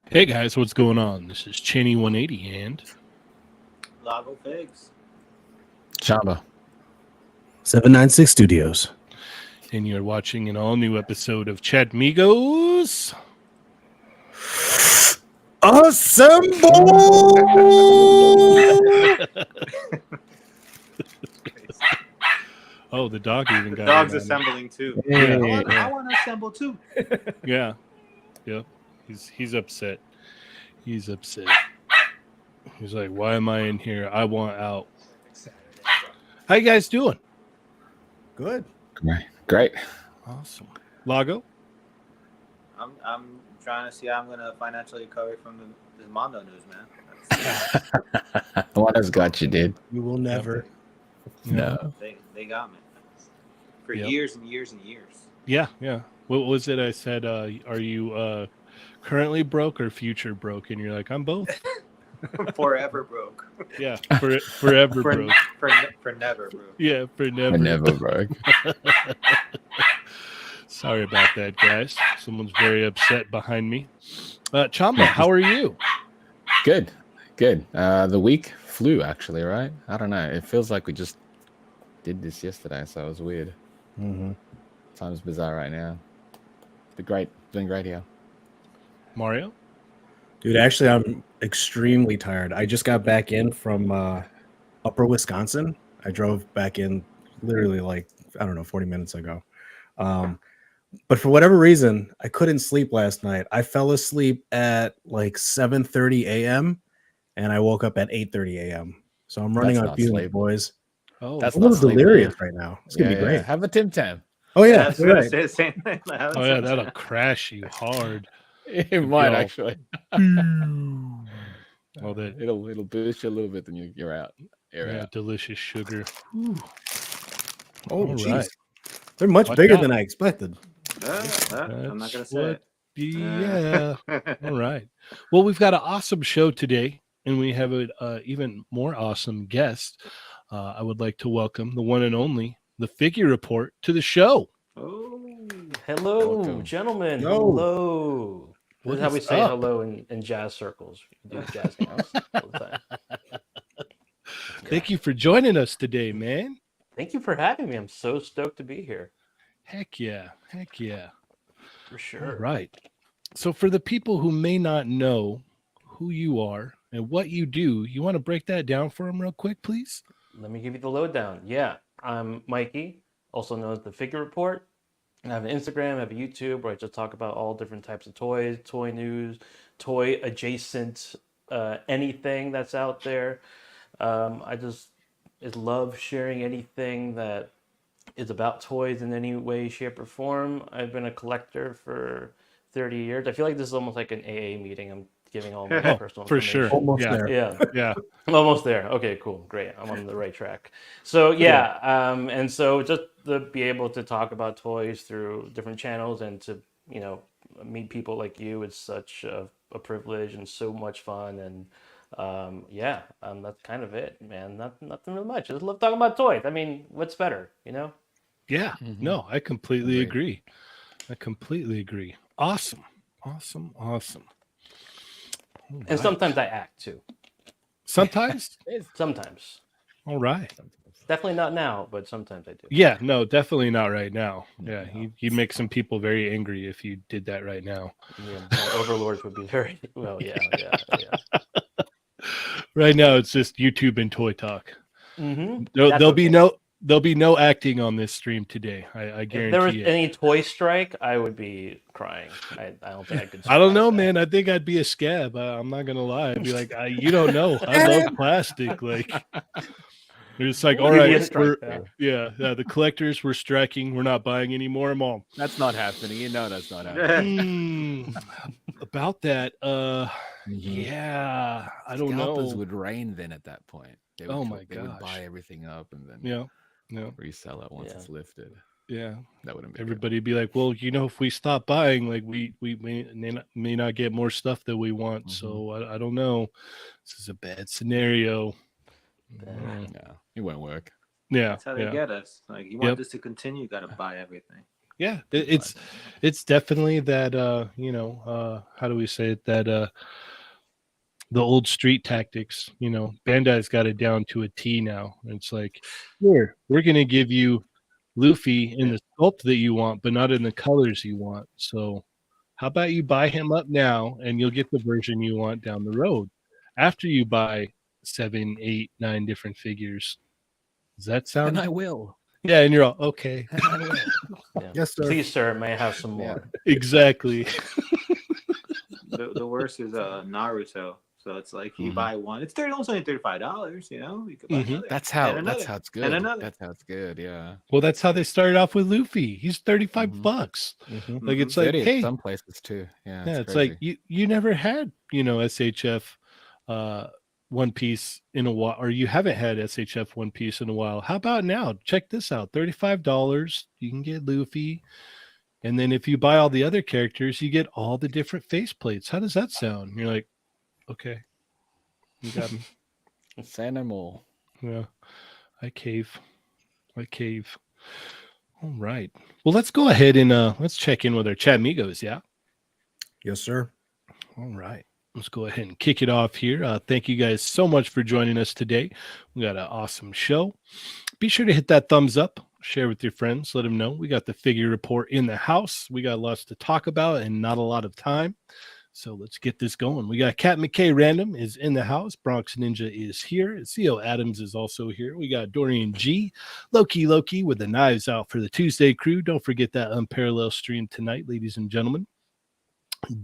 Hey guys, what's going on? This is Cheney 180 and Lago Pigs. Chamba. 796 Studios. And you're watching an all-new episode of Chatmigos. Assemble! Oh, the dog even got The dog's in on it. assembling too. Hey. I want to assemble too. Yeah. Yep. He's upset. He's upset. He's like, why am I in here? I want out. How you guys doing? Good. Great. Awesome. Lago? I'm trying to see how I'm gonna financially recover from the Mondo news, man. What has got you, dude? You will never. No. They got me for Yep. years and years and years. Yeah. What was it I said? Are you currently broke or future broke? And you're like, I'm both. Forever broke. Yeah. Forever broke. For never broke. Yeah, for never. I never broke. Sorry about that, guys. Someone's very upset behind me. Chamba, how are you? Good. The week flew, actually, right? I don't know. It feels like we just did this yesterday, so it was weird. Mm-hmm. Time's bizarre right now. But great. Doing great here. Mario? Dude, actually, I'm extremely tired. I just got back in from upper Wisconsin. I drove back in literally 40 minutes ago. But for whatever reason, I couldn't sleep last night. I fell asleep at 7:30 a.m. and I woke up at 8:30 a.m. So I'm running That's on not fumes, sleep. boys. Oh, That's I'm a not little sleep, delirious man. right now. It's gonna be great. Have a Tim Tam. Oh yeah, That's you're what I right. said. Same thing. oh yeah, that'll crash you hard. It might all- actually. All that It'll boost you a little bit, then you're out. You're out. delicious sugar. Oh, All jeez. right. They're much Watch bigger out. than I expected. I'm not gonna That's say what. it. Yeah. All right. Well, we've got an awesome show today, and we have an even more awesome guest. I would like to welcome the one and only, the Figure Report, to the show. Oh, Hello, Welcome. gentlemen. Yo. Hello. This What is how we is say up? hello in jazz circles. We do jazz hands all the time. Thank you for joining us today, man. Thank you for having me. I'm so stoked to be here. Heck yeah. Heck yeah. For All sure. right. So, for the people who may not know who you are and what you do, you want to break that down for them real quick, please? Let me give you the lowdown. Yeah, I'm Mikey, also known as the Figure Report. I have an Instagram, I have a YouTube where I just talk about all different types of toys, toy news, toy adjacent, anything that's out there. I just love sharing anything that is about toys in any way, shape, or form. I've been a collector for 30 years. I feel like this is almost like an AA meeting. I'm giving all my Oh, personal for sure. information. Almost Yeah. there. Yeah. Yeah. I'm almost there. Okay, cool. Great. I'm on the right track. So yeah, and so just to be able to talk about toys through different channels and to, meet people like you is such a privilege and so much fun. And that's kind of it, man. Nothing really much. I just love talking about toys. I mean, what's better, Yeah. Mhm. No, I completely Agreed. agree. I completely agree. Awesome. Awesome. Awesome. All And right. sometimes I act too. Sometimes? Sometimes. All right. Definitely not now, but sometimes I do. Yeah, no, definitely not right now. Yeah, No. you'd make some people very angry if you did that right now. Yeah, my overlords would be very well. Yeah. Right now, it's just YouTube and toy talk. Mm-hmm. There'll be no acting on this stream today. I If there was guarantee it. any toy strike, I would be crying. I don't think I could. I don't survive know, that. man. I think I'd be a scab. I'm not gonna lie. I'd be like, you don't know. I love plastic. Like, it's like, all You'd be right, a strike though. the collectors were striking. We're not buying any more. Mom. That's not happening. You know that's not happening. About that, Mhm. yeah, I don't Scalpers know. would reign then at that point. They would, Oh my they would gosh. buy everything up and then Yeah, resell it once Yeah. it's lifted. yeah. That wouldn't be good. Everybody be like, well, if we stop buying, like we may not get more stuff that we want. So I don't know. This is a bad scenario. Bad. Yeah, it won't work. Yeah, That's how they yeah. get us. Like, you want Yep. this to continue, you got to buy everything. Yeah, it's definitely that how do we say it, that the old street tactics. Bandai's got it down to a T now. It's like, here, we're gonna give you Luffy in the sculpt that you want, but not in the colors you want. So how about you buy him up now and you'll get the version you want down the road after you buy 7, 8, 9 different figures. Does that sound? And I will. Yeah, and you're all okay. And I will. Yeah. Yes, sir. Please, sir, may I have some Yeah. more? Exactly. The worst is Naruto. So it's like you Mhm. buy one, it's only $35. You could buy Mhm. another. That's And how another. it's good. And another. That's how it's good. Yeah. Well, that's how they started off with Luffy. He's 35 Mhm. bucks. Mhm. Like, it's like, 30 hey, at some places too. Yeah. yeah, it's crazy. like you never had, SHF One Piece in a while, or you haven't had SHF One Piece in a while. How about now? Check this out. $35. You can get Luffy. And then if you buy all the other characters, you get all the different faceplates. How does that sound? And you're like, okay, you got me. Say no more. Yeah, I cave. All right. Well, let's go ahead and let's check in with our Chatmigos. Yeah. Yes, sir. All right. Let's go ahead and kick it off here. Thank you guys so much for joining us today. We got an awesome show. Be sure to hit that thumbs up, share with your friends, let them know. We got the Figure Report in the house. We got lots to talk about and not a lot of time. So let's get this going. We got Cat McKay Random is in the house. Bronx Ninja is here. CEO Adams is also here. We got Dorian G. Loki with the knives out for the Tuesday crew. Don't forget that unparalleled stream tonight, ladies and gentlemen.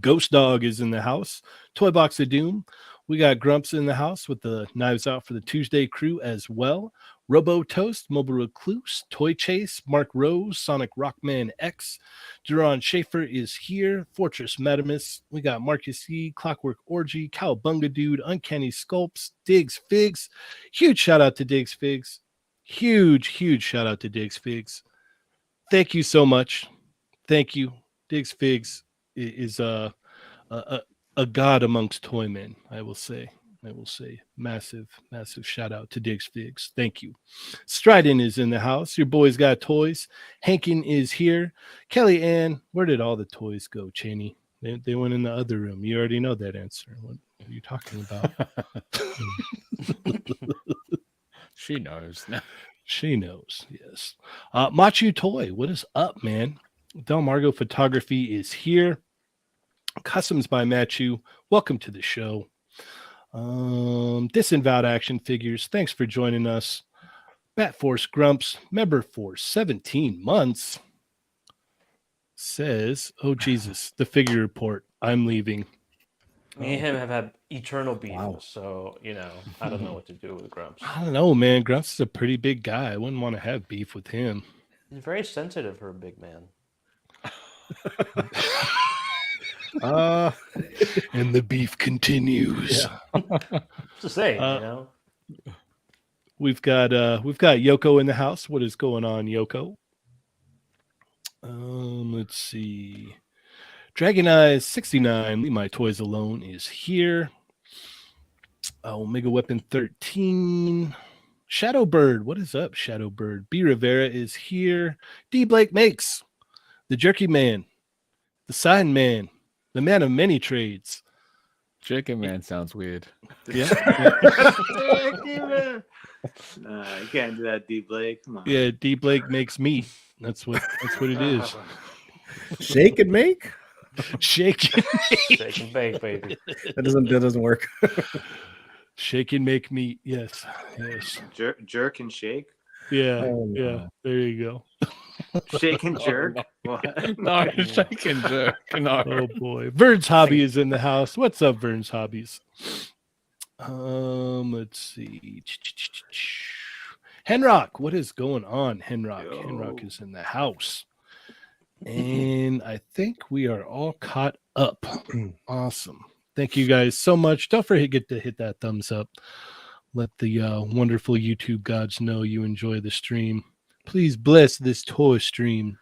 Ghost Dog is in the house. Toy Box of Doom. We got Grumps in the house with the knives out for the Tuesday crew as well. Robo Toast, Mobile Recluse, Toy Chase, Mark Rose, Sonic Rockman X, Duran Schaefer is here, Fortress Metamus. We got Marcus E, Clockwork Orgy, Cowabunga Dude, Uncanny Sculpts, Diggs Figs. Huge shout out to Diggs Figs. Huge shout out to Diggs Figs. Thank you so much. Thank you. Diggs Figs is a god amongst toy men, I will say. Massive shout out to Diggs Figs. Thank you. Strident is in the house. Your boys got toys. Hankin is here. Kelly Ann, where did all the toys go, Cheney? They went in the other room. You already know that answer. What are you talking about? She knows. She knows, yes. Machu Toy, what is up, man? Del Margo Photography is here. Customs by Machu, welcome to the show. Disavowed Action Figures, thanks for joining us. Bat Force Grumps, member for 17 months, says, oh Jesus, the figure report, I'm leaving. Me and him have had eternal beef, Wow. so I don't know what to do with Grumps. I don't know, man. Grumps is a pretty big guy. I wouldn't want to have beef with him. He's very sensitive for a big man. And the beef continues. Just saying, We've got Yoko in the house. What is going on, Yoko? Let's see. Dragon Eyes 69. Leave My Toys Alone is here. Omega Weapon 13. Shadowbird. What is up, Shadowbird? B Rivera is here. D Blake Makes. The Jerky Man. The Sign Man. The Man of Many Trades. Jerky Man sounds weird. Yeah. Nah, you can't do that, D Blake. Come on. Yeah, D Blake makes meat. That's what it is. Shake and make? Shake and Shake and bake, baby. That doesn't work. shake and make meat. Yes. Jerk and shake. Yeah. Oh, no. Yeah. There you go. Shake and jerk. What? No, shake and jerk. No. Oh boy. Vern's Hobby is in the house. What's up, Vern's Hobbies? Let's see. Henrock, what is going on, Henrock? Yo. Henrock is in the house. And I think we are all caught up. Awesome. Thank you guys so much. Don't forget to hit that thumbs up. Let the wonderful YouTube gods know you enjoy the stream. Please bless this toy stream.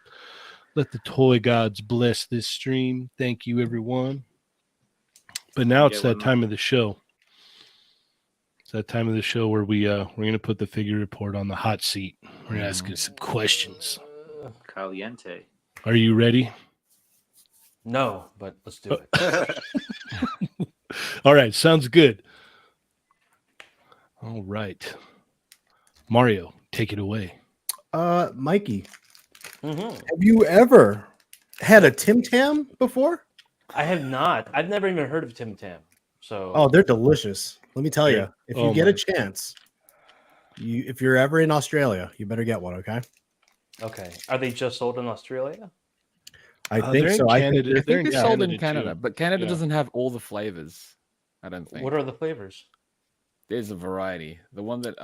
Let the toy gods bless this stream. Thank you, everyone. But now it's that time of the show. It's that time of the show where we're going to put the figure report on the hot seat. We're going to ask you some questions. Caliente. Are you ready? No, but let's do it. All right. Sounds good. All right. Mario, take it away. Mikey, Mm-hmm. have you ever had a Tim Tam before? I have not. I've never even heard of Tim Tam. So Oh, they're delicious. Let me tell you, if you Oh get my. a chance, if you're ever in Australia, you better get one. Okay. okay. Are they just sold in Australia? I They're think in so. Canada. I They're think in it's sold in Canada, Canada, too. but Canada Yeah. doesn't have all the flavors. I don't think. What are the flavors? There's a variety. The one that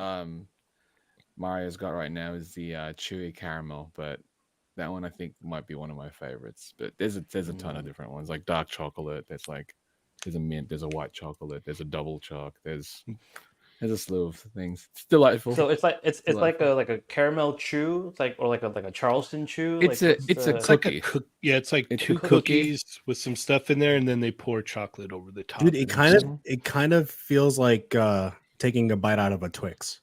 Mario's got right now is the chewy caramel, but that one I think might be one of my favorites. But there's a ton of different ones, like dark chocolate. There's a mint. There's a white chocolate. There's a double choc. There's a slew of things. It's delightful. So it's like Delightful. a caramel chew, like a Charleston chew. It's like, a what's cookie. It's like It's a two cookie. cookies with some stuff in there, and then they pour chocolate over the top. Dude, it kind of feels like taking a bite out of a Twix.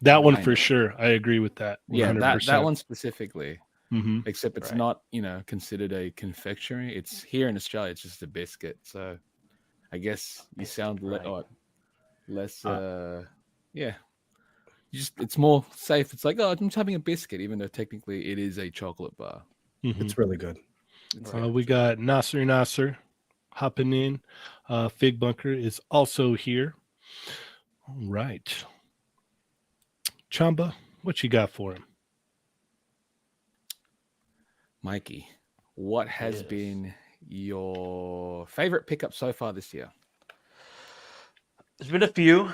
That one Kind for of. sure. I agree with that. 100%. Yeah, that one specifically. Mm-hmm. Except it's Right. not, considered a confectionery. It's here in Australia. It's just a biscuit. So, I guess you sound Right. less. Yeah, it's more safe. It's like, oh, I'm just having a biscuit, even though technically it is a chocolate bar. It's really good. We got Nasser hopping in. Fig Bunker is also here. All right. Chamba, what you got for him? Mikey, what has Yes. been your favorite pickup so far this year? There's been a few.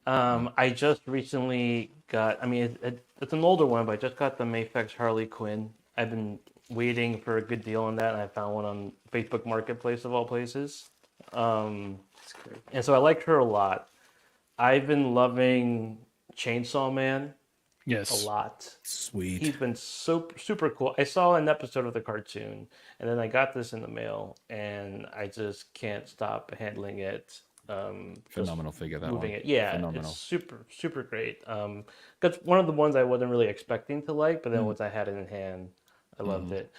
I just recently got. I mean, it's an older one, but I just got the Mayfex Harley Quinn. I've been waiting for a good deal on that, and I found one on Facebook Marketplace of all places. That's great. And so I liked her a lot. I've been loving Chainsaw Man a Yes. lot. Sweet. He's been so super cool. I saw an episode of the cartoon, and then I got this in the mail, and I just can't stop handling it. Just Phenomenal figure, that moving one. it. Yeah, Phenomenal. it's super great. That's one of the ones I wasn't really expecting to like, but then Mm. once I had it in hand, I loved Mhm. it.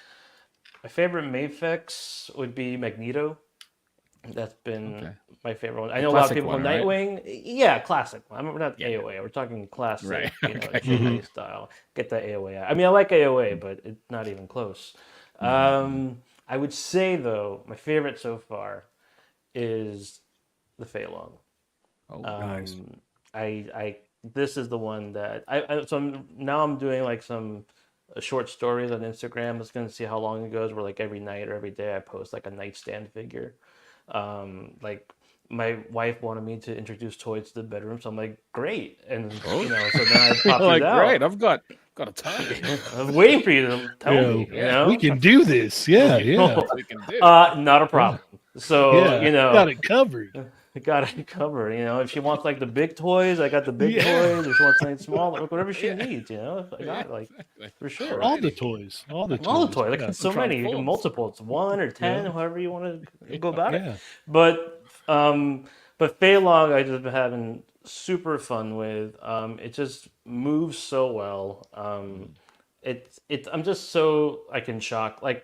My favorite Mafex would be Magneto. That's been Okay. my favorite one. I The know a lot of classic people one, go right? Nightwing. Yeah, classic. We're not Yeah. AOA. We're talking classic, Right. Okay. Shinhei style. Get that AOA out. I mean, I like AOA, but it's not even close. I would say though, my favorite so far is the Fei Long. Oh, Nice. I this is the one that now I'm doing like some short stories on Instagram. Just gonna see how long it goes. Where like every night or every day I post like a nightstand figure. Like my wife wanted me to introduce toys to the bedroom, so I'm like, great, and Oh. so then I pop like, these great! out. I've got a ton. I was waiting for you to tell Yeah, me. Yeah. we can do this. Yeah, yeah, We can do. Not a problem. So yeah. Got it covered. I got it covered. If she wants like the big toys, I got the big Yeah. toys. If she wants something small, like, whatever she Yeah. needs, I got like exactly. for sure. All the Alrighty. toys. All the toys. All the toys, like Yeah. so many, you can Transforms. multiple. It's 1 or 10, Yeah. however you want to go about it. Yeah. But Fei Long, I just been having super fun with. It just moves so well. I'm just so like in shock, like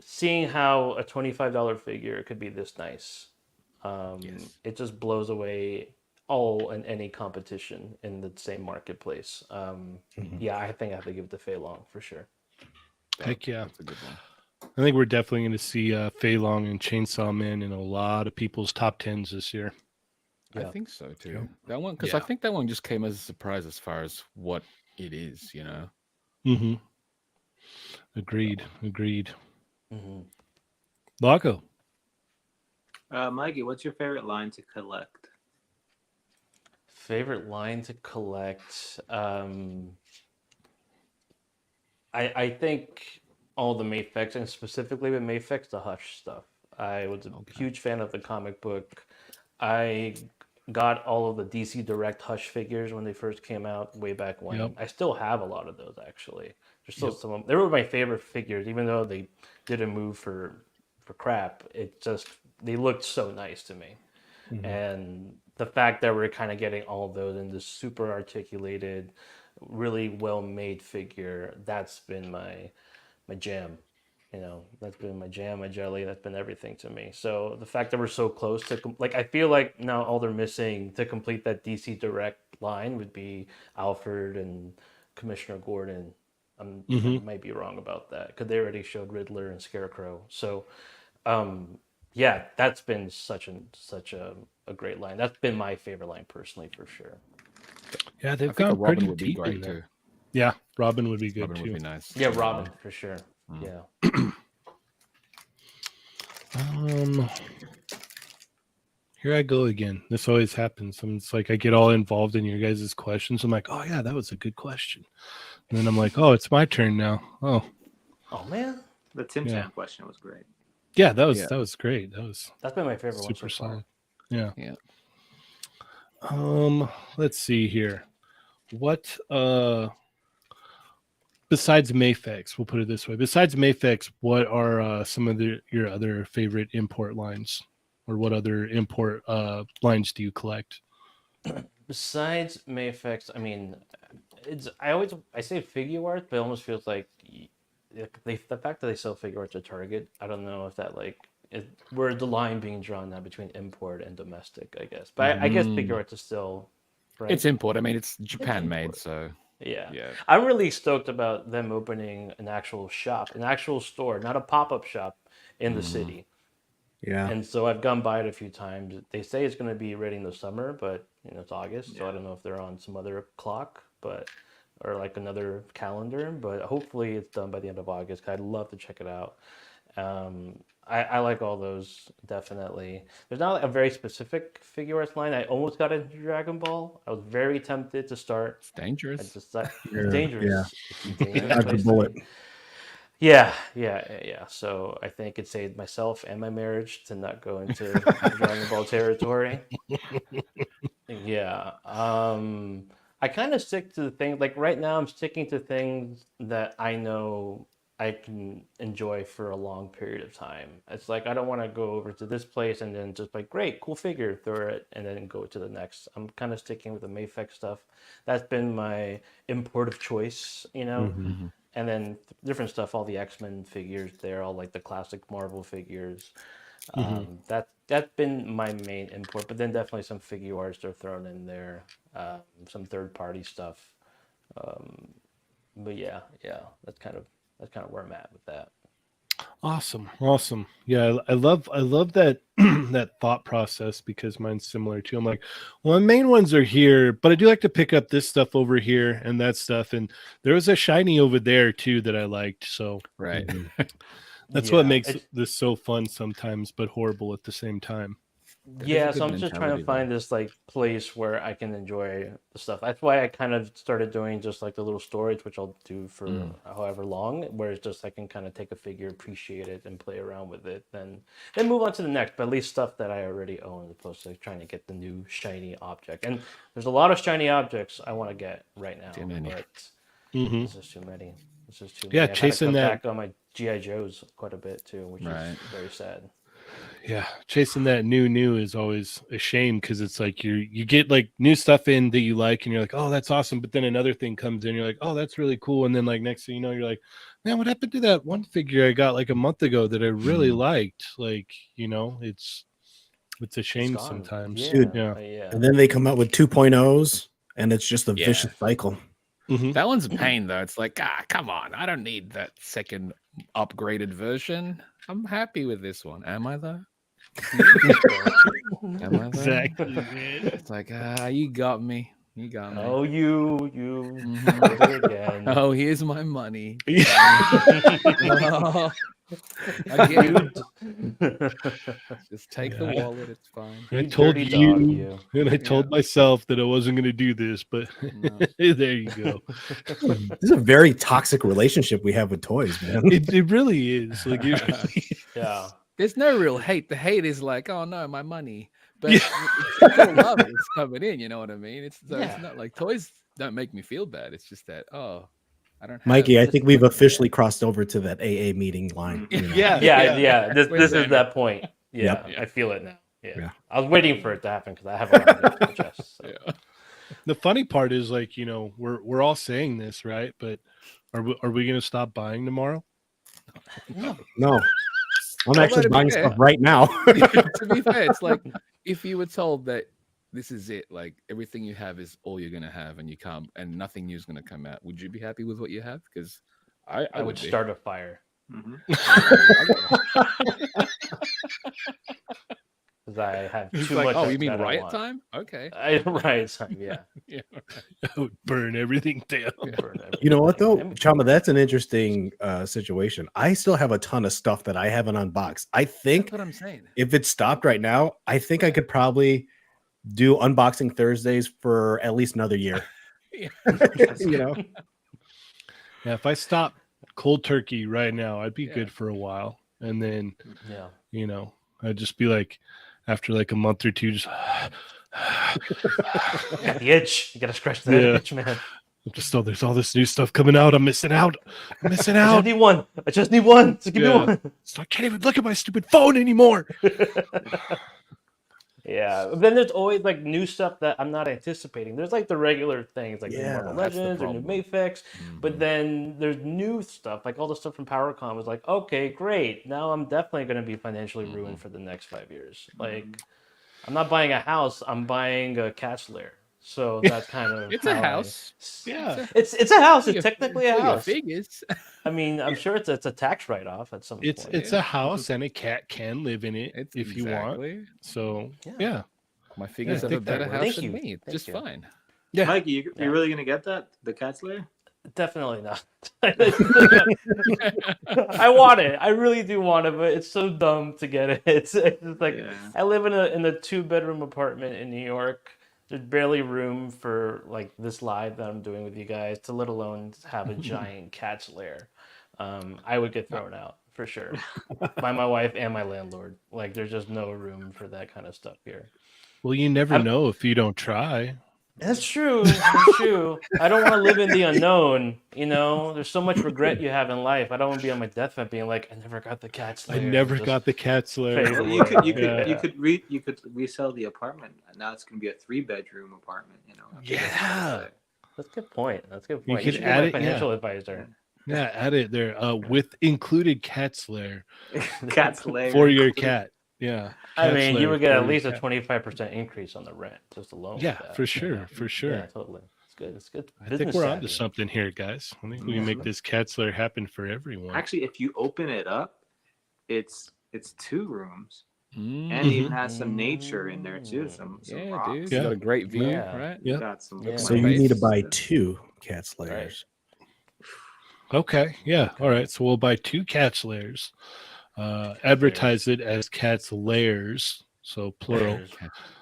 seeing how a $25 figure could be this nice. Yes. It just blows away all and any competition in the same marketplace. Yeah, I think I have to give it to Fei Long for sure. Heck yeah. That's a good one. I think we're definitely going to see Fei Long and Chainsaw Man in a lot of people's top tens this year. I Yeah. think so too. Yep. That one, because Yeah. I think that one just came as a surprise as far as what it is. Mm-hmm. Agreed. Agreed. Mm-hmm. Lago. Mikey, what's your favorite line to collect? Favorite line to collect. I think all the Mafex, and specifically with Mafex, the Hush stuff. I was a huge fan of the comic book. I got all of the DC Direct Hush figures when they first came out way back when. Yep. I still have a lot of those actually. There's still Yep. some. They were my favorite figures, even though they didn't move for crap. It just they looked so nice to me. And the fact that we're kind of getting all of those in this super articulated, really well made figure, that's been my jam. That's been my jam, my jelly. That's been everything to me. So the fact that we're so close to I feel like now all they're missing to complete that DC Direct line would be Alfred and Commissioner Gordon. I might be wrong about that because they already showed Riddler and Scarecrow. So yeah, that's been such a great line. That's been my favorite line personally for sure. Yeah, I they've think a gone pretty Robin would be deep in great there. too. Yeah, Robin would be good Robin too. would be nice. Yeah, Robin for sure. Yeah. Here I go again. This always happens. It's like I get all involved in your guys' questions. I'm like, oh yeah, that was a good question. And then I'm like, oh, it's my turn now. Oh man, The Tim Yeah. Tam question was great. yeah, that was Yeah. great. That was that's been my favorite super one so far. solid. Yeah. Yeah. Let's see here. What besides Mayfex, we'll put it this way. Besides Mayfex, what are some of your other favorite import lines? Or what other import lines do you collect? Besides Mayfex, I mean, I say figure art, but it almost feels like the fact that they sell figure arts at Target. I don't know if that where the line being drawn now between import and domestic. I guess, but I guess figure arts is still right. It's import. I mean, it's Japan made, import. so Yeah. yeah. I'm really stoked about them opening an actual shop, an actual store, not a pop-up shop in the city. Yeah. And so I've gone by it a few times. They say it's going to be ready in the summer, but it's August, so I don't know if they're on some other clock, or like another calendar. But hopefully it's done by the end of August. 'Cause I'd love to check it out. I like all those definitely. There's not a very specific figure arts line. I almost got into Dragon Ball. I was very tempted to start. It's I dangerous. just thought Yeah, it's dangerous. It's a dangerous Dodge the place to bullet. be. Yeah. So I think it saved myself and my marriage to not go into Dragon Ball territory. Yeah. I kind of stick to the thing like right now I'm sticking to things that I know I can enjoy for a long period of time. It's like I don't want to go over to this place and then just like great, cool figure, throw it and then go to the next. I'm kind of sticking with the Mayfix stuff. That's been my import of choice, you know. Mhm. And then different stuff, all the X-Men figures, they're all like the classic Marvel figures. That's been my main import, but then definitely some figure arts are thrown in there, some third party stuff. But yeah, that's kind of where I'm at with that. Awesome. Yeah, I love that that thought process because mine's similar too. I'm like, well, my main ones are here, but I do like to pick up this stuff over here and that stuff. And there was a shiny over there too that I liked. So Right. Mhm. that's Yeah, what makes it's- this so fun sometimes, but horrible at the same time. That is a Yeah, good so I'm just trying to mentality, find though. this like place where I can enjoy the stuff. That's why I kind of started doing just like the little storage, which I'll do for however long, where it's just I can kind of take a figure, appreciate it, and play around with it, then move on to the next. But at least stuff that I already own, as opposed to trying to get the new shiny object. And there's a lot of shiny objects I want to get right now, Too many. but Hmm. this is too many. This is too Yeah, many. I've had to chasing cut that. back on my GI Joes quite a bit too, which Right. is very sad. Yeah, chasing that new is always a shame because it's like you get like new stuff in that you like and you're like, oh, that's awesome, but then another thing comes in, you're like, oh, that's really cool, and then like next thing you know, you're like, man, what happened to that one figure I got like a month ago that I really liked? Like, it's a It's shame gone. sometimes. Yeah, Dude. Yeah. yeah. And then they come out with 2.0s, and it's just a Yeah. vicious cycle. Mhm. That one's a pain, though. It's like, come on. I don't need that second upgraded version. I'm happy with this one. Am I, though? Am I, though? Exactly, man. It's like, you got me. You got me. Oh, you Mhm. did it again. Oh, here's my money. Oh, Again, you just take the Yeah. wallet. It's fine. I You told dirty you, dog, you. and I told myself that I wasn't going to do this, but No. there you go. This is a very toxic relationship we have with toys, man. It really is. Like, it really Yeah. There's no real hate. The hate is like, oh no, my money. But Yeah. it's all love that's coming in. You know what I mean? It's Yeah. not like toys don't make me feel bad. It's just that I don't have Mikey, I this think we've money. officially crossed over to that AA meeting line. You know? Yeah. This Where's is Xander? that point. Yeah, Yep. I feel it now. Yeah. Yeah. I was waiting for it to happen because I have a lot of it in my chest. So. Yeah. The funny part is like, we're all saying this, right? But are we going to stop buying tomorrow? No, I'm actually to be buying fair- stuff right now. To be fair, it's like if you were told that this is it, like everything you have is all you're gonna have, and you can't, and nothing new is gonna come out. Would you be happy with what you have? Because I I would be. start a fire. Because I have It's too like, much. Oh, you mean that I riot want. time? Okay. Riot time, yeah. I would burn everything down. Burn You know what though, everything. Chamba, that's an interesting situation. I still have a ton of stuff that I haven't unboxed. I think That's what I'm saying. if it stopped right now, I think I could probably do unboxing Thursdays for at least another year. Yeah. You know, Yeah, if I stop cold turkey right now, I'd be Yeah. good for a while. And then, Yeah. I'd just be like, after like a month or two, just Got the itch. You gotta scratch that Yeah. itch, man. there's all this new stuff coming out. I'm missing out. I'm missing I just out. need one. I just need one. So give me Yeah. one. So I can't even look at my stupid phone anymore. Yeah. Then there's always like new stuff that I'm not anticipating. There's like the regular things like new Yeah, Marvel that's the Legends or new problem. Mayfix. But Mhm. then there's new stuff, like all the stuff from PowerCon was like, okay, great. Now I'm definitely going to be financially ruined for the next 5 years. Like, I'm not buying a house, I'm buying a cat's lair. So that's kind of It's a how I- house. Yeah. It's a house. For It's your- technically a for your house. figures. I mean, I'm sure it's a tax write off at some It's point. a house and a cat can live in it It's if you want. exactly. So Yeah. yeah. My figures I have a think that better works. house Thank than you. me. Thank Just you. fine. Yeah. Mikey, you're Yeah. really gonna get that the cat's lair? Definitely not. I want it. I really do want it, but it's so dumb to get it. It's just like Yeah. I live in a 2-bedroom apartment in New York. There's barely room for like this live that I'm doing with you guys, to let alone have a giant cat's lair. I would get thrown out for sure by my wife and my landlord. Like, there's just no room for that kind of stuff here. Well, you never I'm- know if you don't try. That's true. That's true. I don't want to live in the unknown. You know, there's so much regret you have in life. I don't want to be on my deathbed being like, I never got the cat's I lair. never Just got the cat's lair. fade Well, away. you could resell the apartment. Now it's gonna be a 3-bedroom apartment. You know. Yeah. That's a good point. That's a good You point. could should get add my it, yeah. financial advisor. Yeah, add it there with included cat's lair Cat's lair for your included. cat. Yeah. I cat's mean, you lair would get for at your least a cat. 25% increase on the rent just alone. Yeah, with that. for sure, for sure. Yeah, totally. It's good. It's good. I think business we're onto savvy. something here, guys. I think we can make this cat's lair happen for everyone. Actually, if you open it up, it's 2 rooms, Mm. and it even has some nature in there too. Some Yeah, rocks. dude. Yeah. You got a great view, Yeah. right? Yeah. Got some. Yeah. So you need to buy Nice. 2 cat's lairs. Okay, yeah, all right. So we'll buy 2 cat's lairs. Advertise it as cat's lairs, so plural. There's-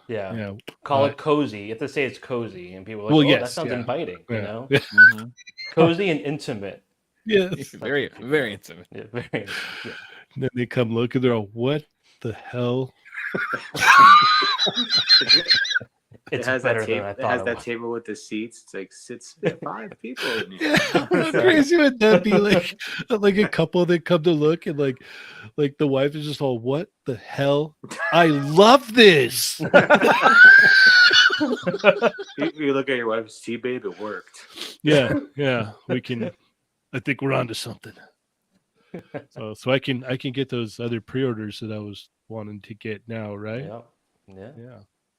Yeah. Yeah. Call it cozy. You have to say it's cozy, and people are like, Well, "Oh, that yes, sounds yeah. inviting." You Yeah. know, Yeah. Mhm. cozy and intimate. Yes. Very, very intimate. Yeah, very. Yeah. Then they come look and they're all, what the hell? It It's has better that than table. I It thought has it that was. table with the seats. It's like sits 5 people in here. Yeah, how crazy would that be? Like a couple that come to look and like the wife is just all, what the hell? I love this. You look at your wife, see, babe, it worked. Yeah. We can. I think we're onto something. So I can get those other pre-orders that I was wanting to get now, right? Yeah.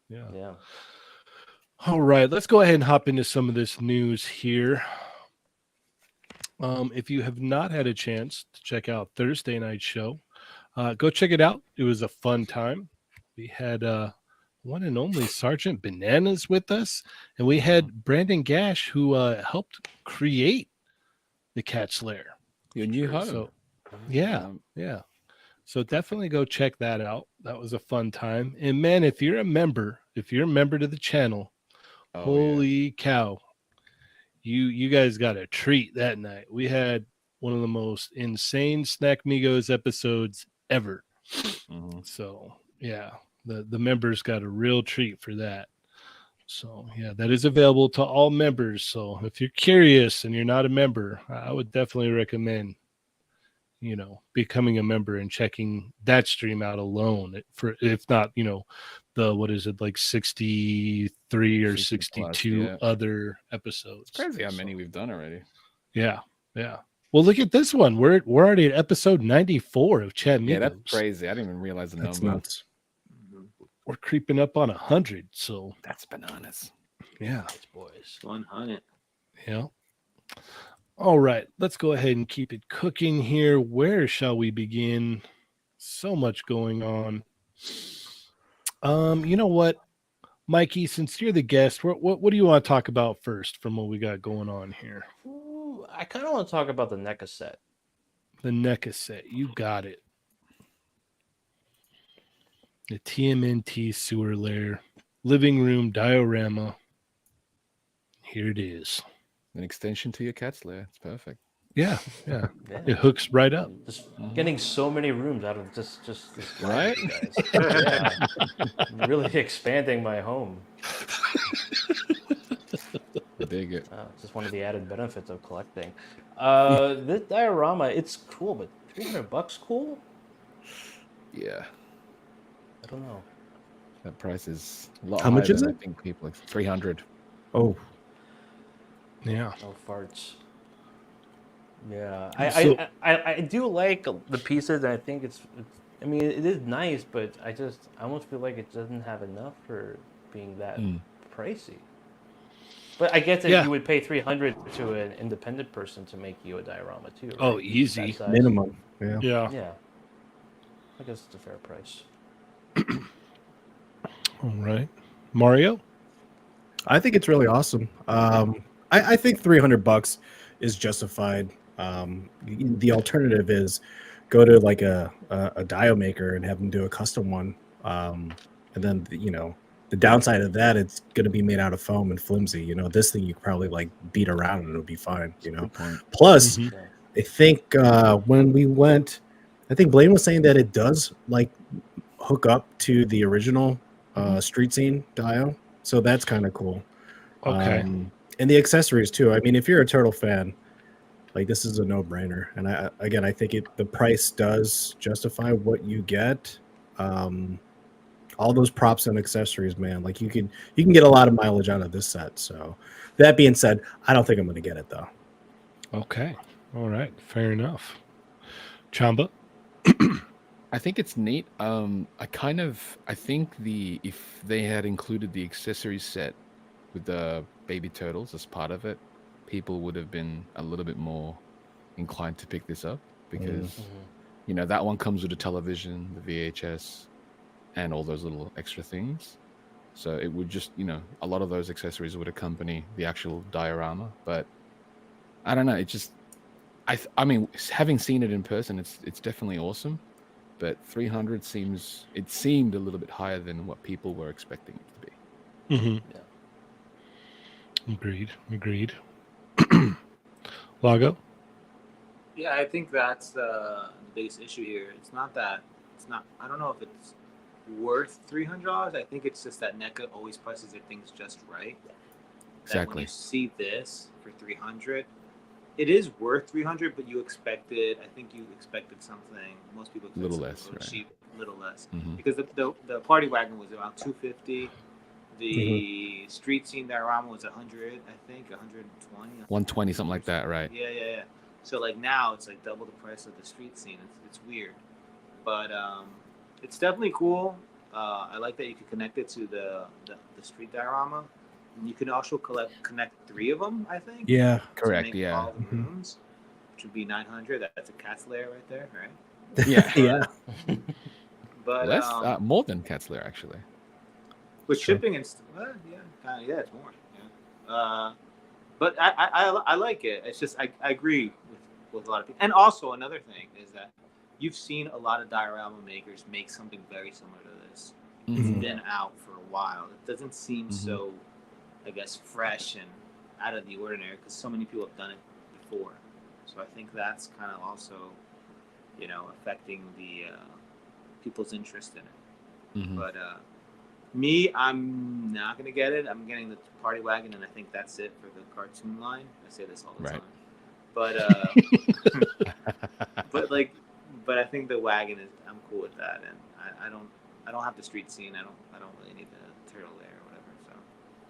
Yeah. All right, let's go ahead and hop into some of this news here. If you have not had a chance to check out Thursday night's show, go check it out. It was a fun time. We had one and only Sergeant Bananas with us, and we had Brandon Gash, who helped create the Cat's Lair. Your new home. So, yeah. Um, So definitely go check that out. That was a fun time. And man, if you're a member to the channel, oh, holy cow, you guys got a treat that night. We had one of the most insane Snackmigos episodes ever. yeah. Mhm. So yeah, the members got a real treat for that. So yeah, that is available to all members. So if you're curious and you're not a member, I would definitely recommend, becoming a member and checking that stream out alone. For if not, the what is it, like 63 or 60 plus, 62 yeah. other episodes. It's crazy how So, many we've done already. Yeah. Well, look at this one. We're already at episode 94 of Chatmigos. Yeah, that's crazy. I didn't even realize the That's number. nuts. We're creeping up on 100. So That's bananas. yeah. It's boys. 100. Yeah. All right, let's go ahead and keep it cooking here. Where shall we begin? So much going on. You know what, Mikey, since you're the guest, what do you want to talk about first from what we got going on here? Ooh, I kind of want to talk about the NECA set. The NECA set. You got it. The TMNT sewer lair. Living room diorama. Here it is. An extension to your cat's lair. It's perfect. Yeah. Yeah. It hooks right up. Just getting so many rooms out of just this Right? guys. Yeah. Really expanding my home. I dig it. It's just one of the added benefits of collecting. This diorama, it's cool, but $300 cool? Yeah. I don't know. That price is a lot How much higher is than it? I think people like 300. Oh, Yeah. No farts. Yeah, So- I do like the pieces, and I think it's I mean, it is nice, but I almost feel like it doesn't have enough for being that pricey. But I guess that Yeah. you would pay $300 to an independent person to make you a diorama too. Right? Oh, easy. That size. minimum. Yeah. Yeah. Yeah, I guess it's a fair price. All right. Mario? I think it's really awesome. I think $300 is justified. The alternative is go to like a dio maker and have them do a custom one. And then, the downside of that, it's going to be made out of foam and flimsy. This thing you could probably like beat around and it'll be fine. Good point. Plus, Mhm. I think when we went, I think Blaine was saying that it does like hook up to the original street scene dio, so that's kind of cool. Okay. And the accessories too. I mean, if you're a turtle fan, like this is a no-brainer. And I think the price does justify what you get. All those props and accessories, man. Like you can get a lot of mileage out of this set. So that being said, I don't think I'm going to get it though. Okay. All right. Fair enough. Chamba. I think it's neat. I think if they had included the accessory set with the baby turtles as part of it, people would have been a little bit more inclined to pick this up because that one comes with a television, the VHS, and all those little extra things. So it would just, a lot of those accessories would accompany the actual diorama. But I don't know. It just, I mean, having seen it in person, it's definitely awesome. But 300 seemed a little bit higher than what people were expecting it to be. Mm-hmm. Yeah. Agreed. Lago. Yeah, I think that's the biggest issue here. It's not. I don't know if it's worth $300. I think it's just that NECA always prices their things just right. That when Exactly. you see this for 300, it is worth 300, but you expected. I think you expected something. Most people expected Little less, something right. cheap, little less, Mhm. because the party wagon was around 250. The street scene diorama was 100. I think 120. 120, something like that, right? Yeah. So like now it's like double the price of the street scene. It's weird, but it's definitely cool. I like that you can connect it to the street diorama. And you can also connect 3 of them, I think. Yeah. To Correct, make yeah. all the Mhm. rooms, which would be 900. That's a cat's lair right there, right? Yeah. Yeah. But Less, more than Cat's Lair, actually. with Sure. shipping and yeah, it's more. Yeah. But I like it. It's just I agree with a lot of people. And also another thing is that you've seen a lot of diorama makers make something very similar to this. It's Mhm. been out for a while. It doesn't seem so, I guess, fresh and out of the ordinary because so many people have done it before. So I think that's kind of also, affecting the people's interest in it. Mhm. But me, I'm not gonna get it. I'm getting the party wagon, and I think that's it for the cartoon line. I say this all the Right. time, but but I think the wagon is. I'm cool with that, and I don't have the street scene. I don't really need the turtle lair or whatever. So,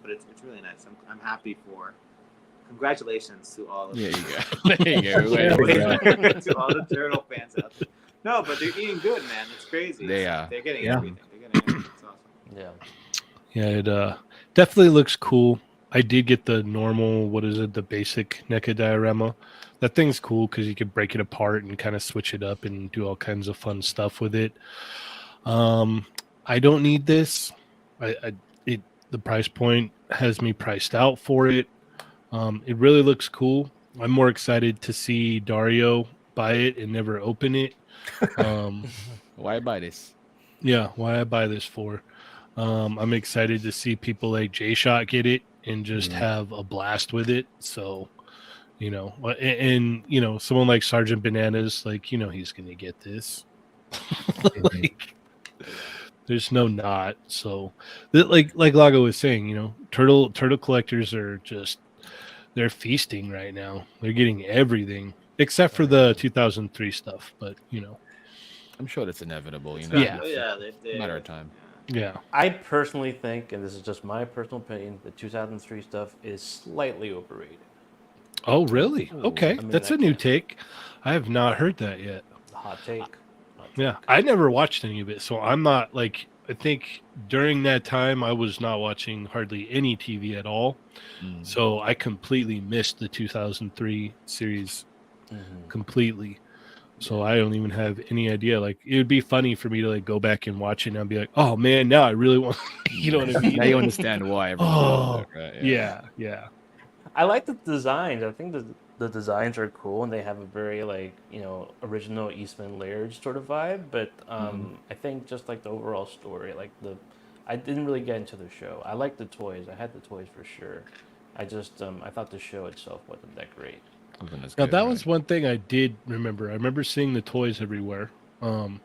but it's really nice. I'm happy for. Congratulations to all of Yeah, you go. There you go. There we go. to all the turtle fans out there. No, but they're eating good, man. It's crazy. They are. They're getting Yeah. everything. It's awesome. Yeah. Yeah, it definitely looks cool. I did get the normal, the basic NECA diorama. That thing's cool because you can break it apart and kind of switch it up and do all kinds of fun stuff with it. I don't need this. The price point has me priced out for it. It really looks cool. I'm more excited to see Dario buy it and never open it. Why buy this? Yeah, why I buy this for. I'm excited to see people like J-Shot get it and just have a blast with it. So, and someone like Sergeant Bananas, like, he's going to get this. Like, there's no not. So, like Lago was saying, turtle collectors are just, they're feasting right now. They're getting everything except for the 2003 stuff. But, I'm sure that's inevitable. Yeah. It's a matter of time. yeah. I personally think, and this is just my personal opinion, the 2003 stuff is slightly overrated. Oh, really? Ooh. Okay. I mean, That's I a new can't- take. I have not heard that yet. Hot take. Yeah. I never watched any of it. So I'm not like, I think during that time, I was not watching hardly any TV at all. Mm. So I completely missed the 2003 series completely. So I don't even have any idea. Like, it would be funny for me to like go back and watch it and I'd be like, oh man, now I really want, you know what I mean? Now you understand why everyone does it, right? Yeah. I like the designs. I think the designs are cool and they have a very original Eastman layered sort of vibe. But I think just like the overall story, I didn't really get into the show. I like the toys. I had the toys for sure. I thought the show itself wasn't that great. Something that's Now good, that right? was one thing I did remember. I remember seeing the toys everywhere. Um,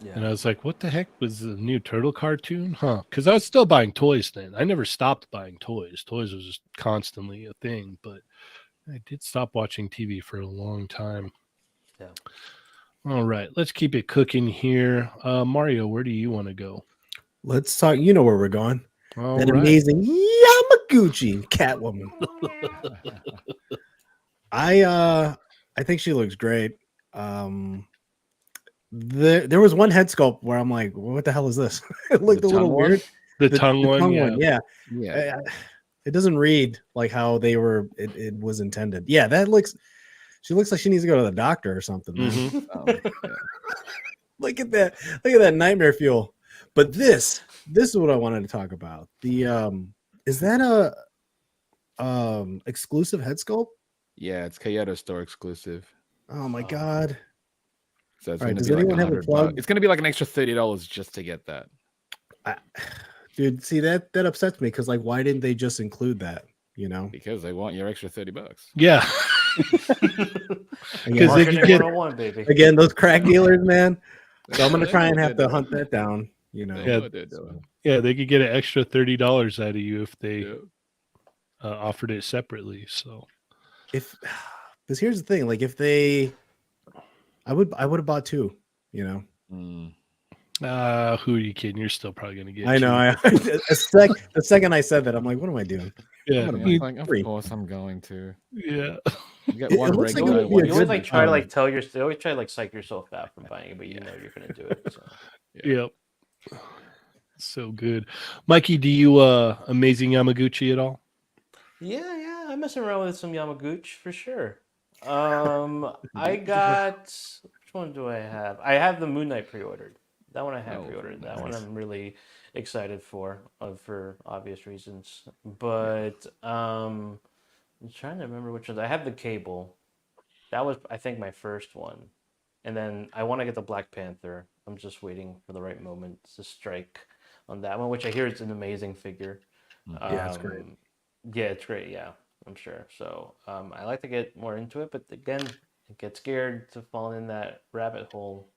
and I Yeah. was like, what the heck was the new turtle cartoon? Huh? Because I was still buying toys then. I never stopped buying toys. Toys was just constantly a thing, but I did stop watching TV for a long time. Yeah. All right, let's keep it cooking here. Mario, where do you want to go? Let's talk. You know where we're going. All That right. amazing Yamaguchi Catwoman. I think she looks great. There was one head sculpt where I'm like, what the hell is this? It looked The a little tongue one? weird. The tongue one, tongue yeah. yeah. Yeah. It doesn't read like how it was intended. Yeah, she looks like she needs to go to the doctor or something, man. Mhm. Yeah. Look at that nightmare fuel. But this is what I wanted to talk about. The is that a exclusive head sculpt? Yeah, it's Kyoto store exclusive. Oh my god. So it's All right, gonna does be like anyone have a $100. plug? It's gonna be like an extra $30 just to get that. Dude, see that upsets me because like why didn't they just include that? You know? Because they want your extra $30. Yeah. Again, they could Marketing get- 101, baby. again, those crack dealers, man. So I'm gonna They try know and what have they're to hunt doing. that down, you know. They Yeah, know what they're doing. Yeah, they could get an extra $30 out of you if they Yeah. offered it separately. So If because here's the thing, like if they I would have bought two, you know. Mm. who are you kidding? You're still probably gonna get I know. two. The second I said that, I'm like, what am I doing? Yeah, I'm gonna Yeah, buy it's like, of three. course I'm going to. yeah. You get It one looks like regular it would one. be a You always good try to item. you always try to psych yourself out from buying it, but you know you're gonna do it. So. Yep. So good. Mikey, do you amazing Yamaguchi at all? Yeah, I'm messing around with some Yamaguchi for sure. I got which one do I have? I have the Moon Knight pre-ordered. That one I have Oh, pre-ordered. That one nice. I'm really excited for obvious reasons. But I'm trying to remember which ones. I have the Cable. That was I think my first one, and then I want to get the Black Panther. I'm just waiting for the right moment to strike on that one, which I hear is an amazing figure. Yeah, it's great. Yeah, it's great. Yeah, I'm sure. So I like to get more into it, but again, I get scared to fall in that rabbit hole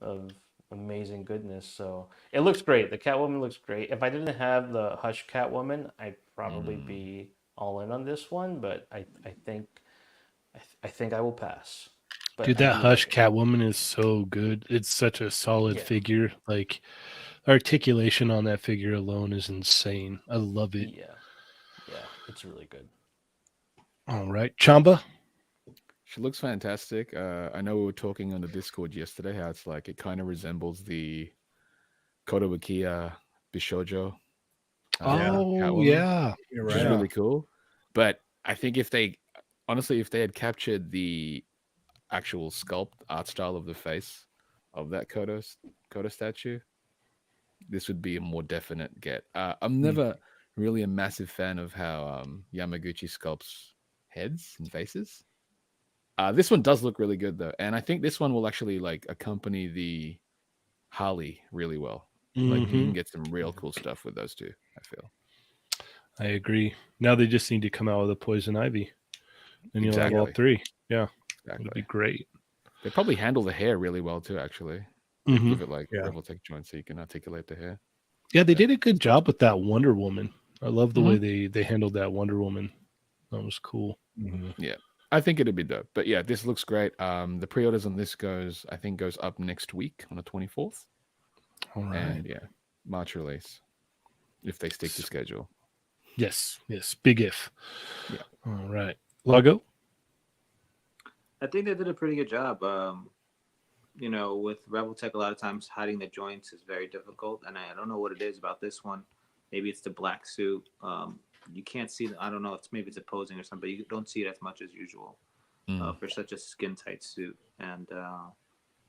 of amazing goodness. So it looks great. The Catwoman looks great. If I didn't have the Hush Catwoman, I'd probably be all in on this one. But I think I think I will pass. But Dude, I that do Hush like it. Catwoman is so good. It's such a solid Yeah. figure. Like articulation on that figure alone is insane. I love it. Yeah, it's really good. All right, Chamba. She looks fantastic. I know we were talking on the Discord yesterday how it's like it kind of resembles the Kotobukiya Bishojo Oh Catwoman, yeah. You're which right. is really cool. But I think if they had captured the actual sculpt art style of the face of that Koto statue, this would be a more definite get. I'm never really a massive fan of how Yamaguchi sculpts heads and faces. This one does look really good though, and I think this one will actually like accompany the Harley really well. Like you Mhm. can get some real cool stuff with those two. I feel I agree. Now they just need to come out with a Poison Ivy, and you'll have all Exactly. three. Yeah, it'd be exactly. great. They probably handle the hair really well too. Actually, they Mhm. give it like Yeah. Revoltech joints so you can articulate the hair. Yeah, they Yeah, did a good it's job with that Wonder Woman. I love the Mhm. way they handled that Wonder Woman. That was cool. Mhm. Yeah, I think it'd be dope. But yeah, this looks great. The pre-orders on this goes up next week on the 24th, All right. and yeah, March release if they stick to schedule. Yes. Big if. Yeah. All right. Lago. I think they did a pretty good job. With Rebel Tech, a lot of times hiding the joints is very difficult, and I don't know what it is about this one. Maybe it's the black suit. You can't see. I don't know. Maybe it's opposing or something. But you don't see it as much as usual for such a skin tight suit, and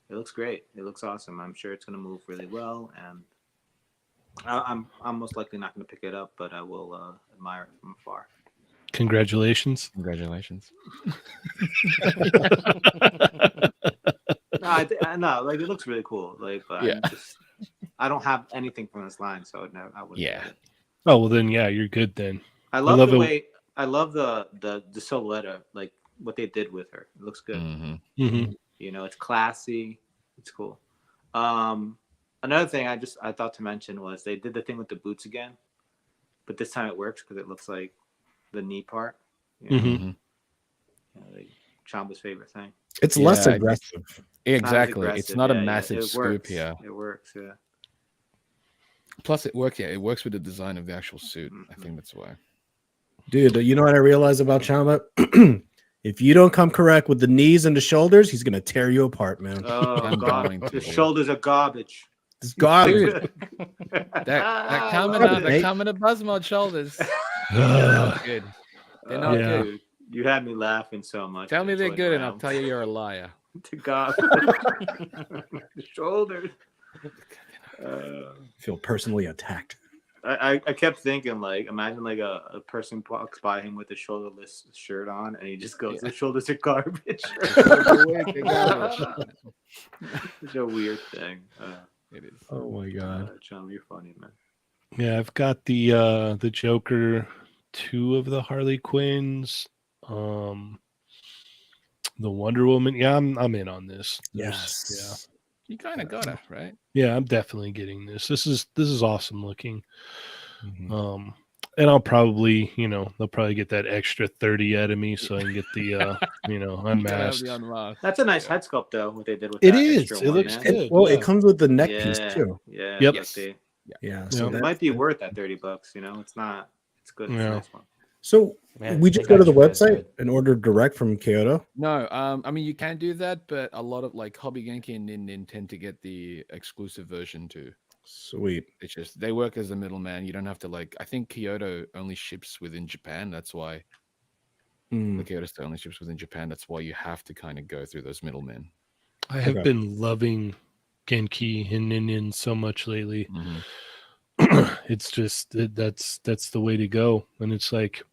it looks great. It looks awesome. I'm sure it's going to move really well, and I'm most likely not going to pick it up, but I will admire it from afar. Congratulations. Congratulations. No, like it looks really cool. Like, but Yeah. I don't have anything from this line, so I wouldn't. Yeah. Get it. Oh well, then yeah, you're good then. I love love the it. way I love the silhouette, like what they did with her. It looks good. Mm-hmm. Mhm. You know, it's classy. It's cool. Another thing I thought to mention was they did the thing with the boots again, but this time it works because it looks like the knee part. You know, Mhm. Mm-hmm. like Chamba's favorite thing. It's less Yeah, aggressive. Exactly. It's aggressive, not a yeah, massive it scoop works. here. It works, yeah. Plus, it works. Yeah, it works with the design of the actual suit. I think that's why. Dude, you know what I realize about Chamba? If you don't come correct with the knees and the shoulders, he's gonna tear you apart, man. Oh I'm God, going to, the dude. shoulders are garbage. It's garbage. Dude, that coming love out, it, the coming to Buzzmod shoulders. They're Ugh. not good. They're not Yeah. good. Dude, you had me laughing so much. Tell me they're toying good, and I'll around. tell you you're a liar. To God, the shoulders. Feel personally attacked. I kept thinking, like, imagine like a person walks by him with a shoulderless shirt on, and he just goes, "The shoulders are garbage." It's a weird thing. It is. Oh my god. Chum, you're funny, man. Yeah, I've got the Joker, 2 of the Harley Quinns, the Wonder Woman. Yeah, I'm in on this. Yes. You kind of got it, right? Yeah, I'm definitely getting this. This is awesome looking. Mhm. And I'll probably, they'll probably get that extra 30 out of me so I can get the unmasked. That's a nice head sculpt, though. What they did with It that is. extra It one, looks man. good. Well, yeah. it comes with the neck Yeah, piece too. yeah. Yep. Like they, Yeah. So it might be worth that $30. You know, it's not. It's good. It's a Yeah. nice one. So Man, we they just go got to the you guys website good. and order direct from Kyoto. No, I mean you can do that, but a lot of like Hobby Genki and Nin tend to get the exclusive version too. Sweet. It's just they work as a middleman. You don't have to like. I think Kyoto only ships within Japan. That's why the Kyoto store only ships within Japan. That's why you have to kind of go through those middlemen. I have Okay. been loving Genki and Nin so much lately. It's just that's the way to go. And it's like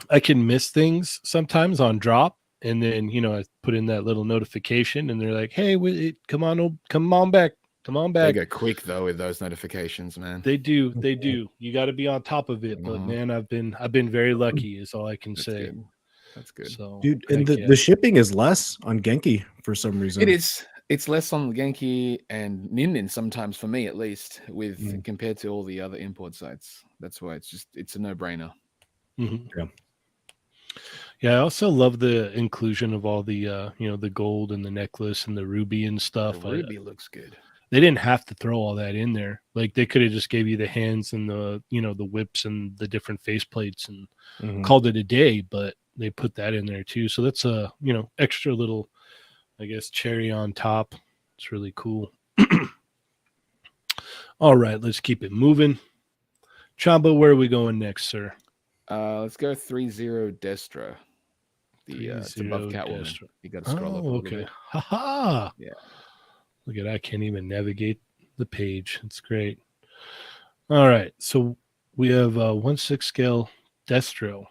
I can miss things sometimes on drop, and then I put in that little notification, and they're like, "Hey, come on back." They go quick though with those notifications, man. They do. You got to be on top of it. But man, I've been very lucky, is all I can say. Good. That's good. So, Dude, and heck yeah. the shipping is less on Genki for some reason. It is. It's less on Genki and Nin sometimes for me at least, with compared to all the other import sites. That's why it's a no-brainer. Yeah. Yeah, I also love the inclusion of all the the gold and the necklace and the ruby and stuff. The ruby looks good. They didn't have to throw all that in there. Like they could have just gave you the hands and the the whips and the different face plates and called it a day, but they put that in there too. So that's a extra little, I guess, cherry on top. It's really cool. All right, let's keep it moving. Chamba, where are we going next, sir? Let's go 3-0 Destro. It's above Catwoman. Destro. You got to scroll up a little bit. Haha. Yeah. Look at that. I can't even navigate the page. It's great. All right. So we have 1/6 scale Destro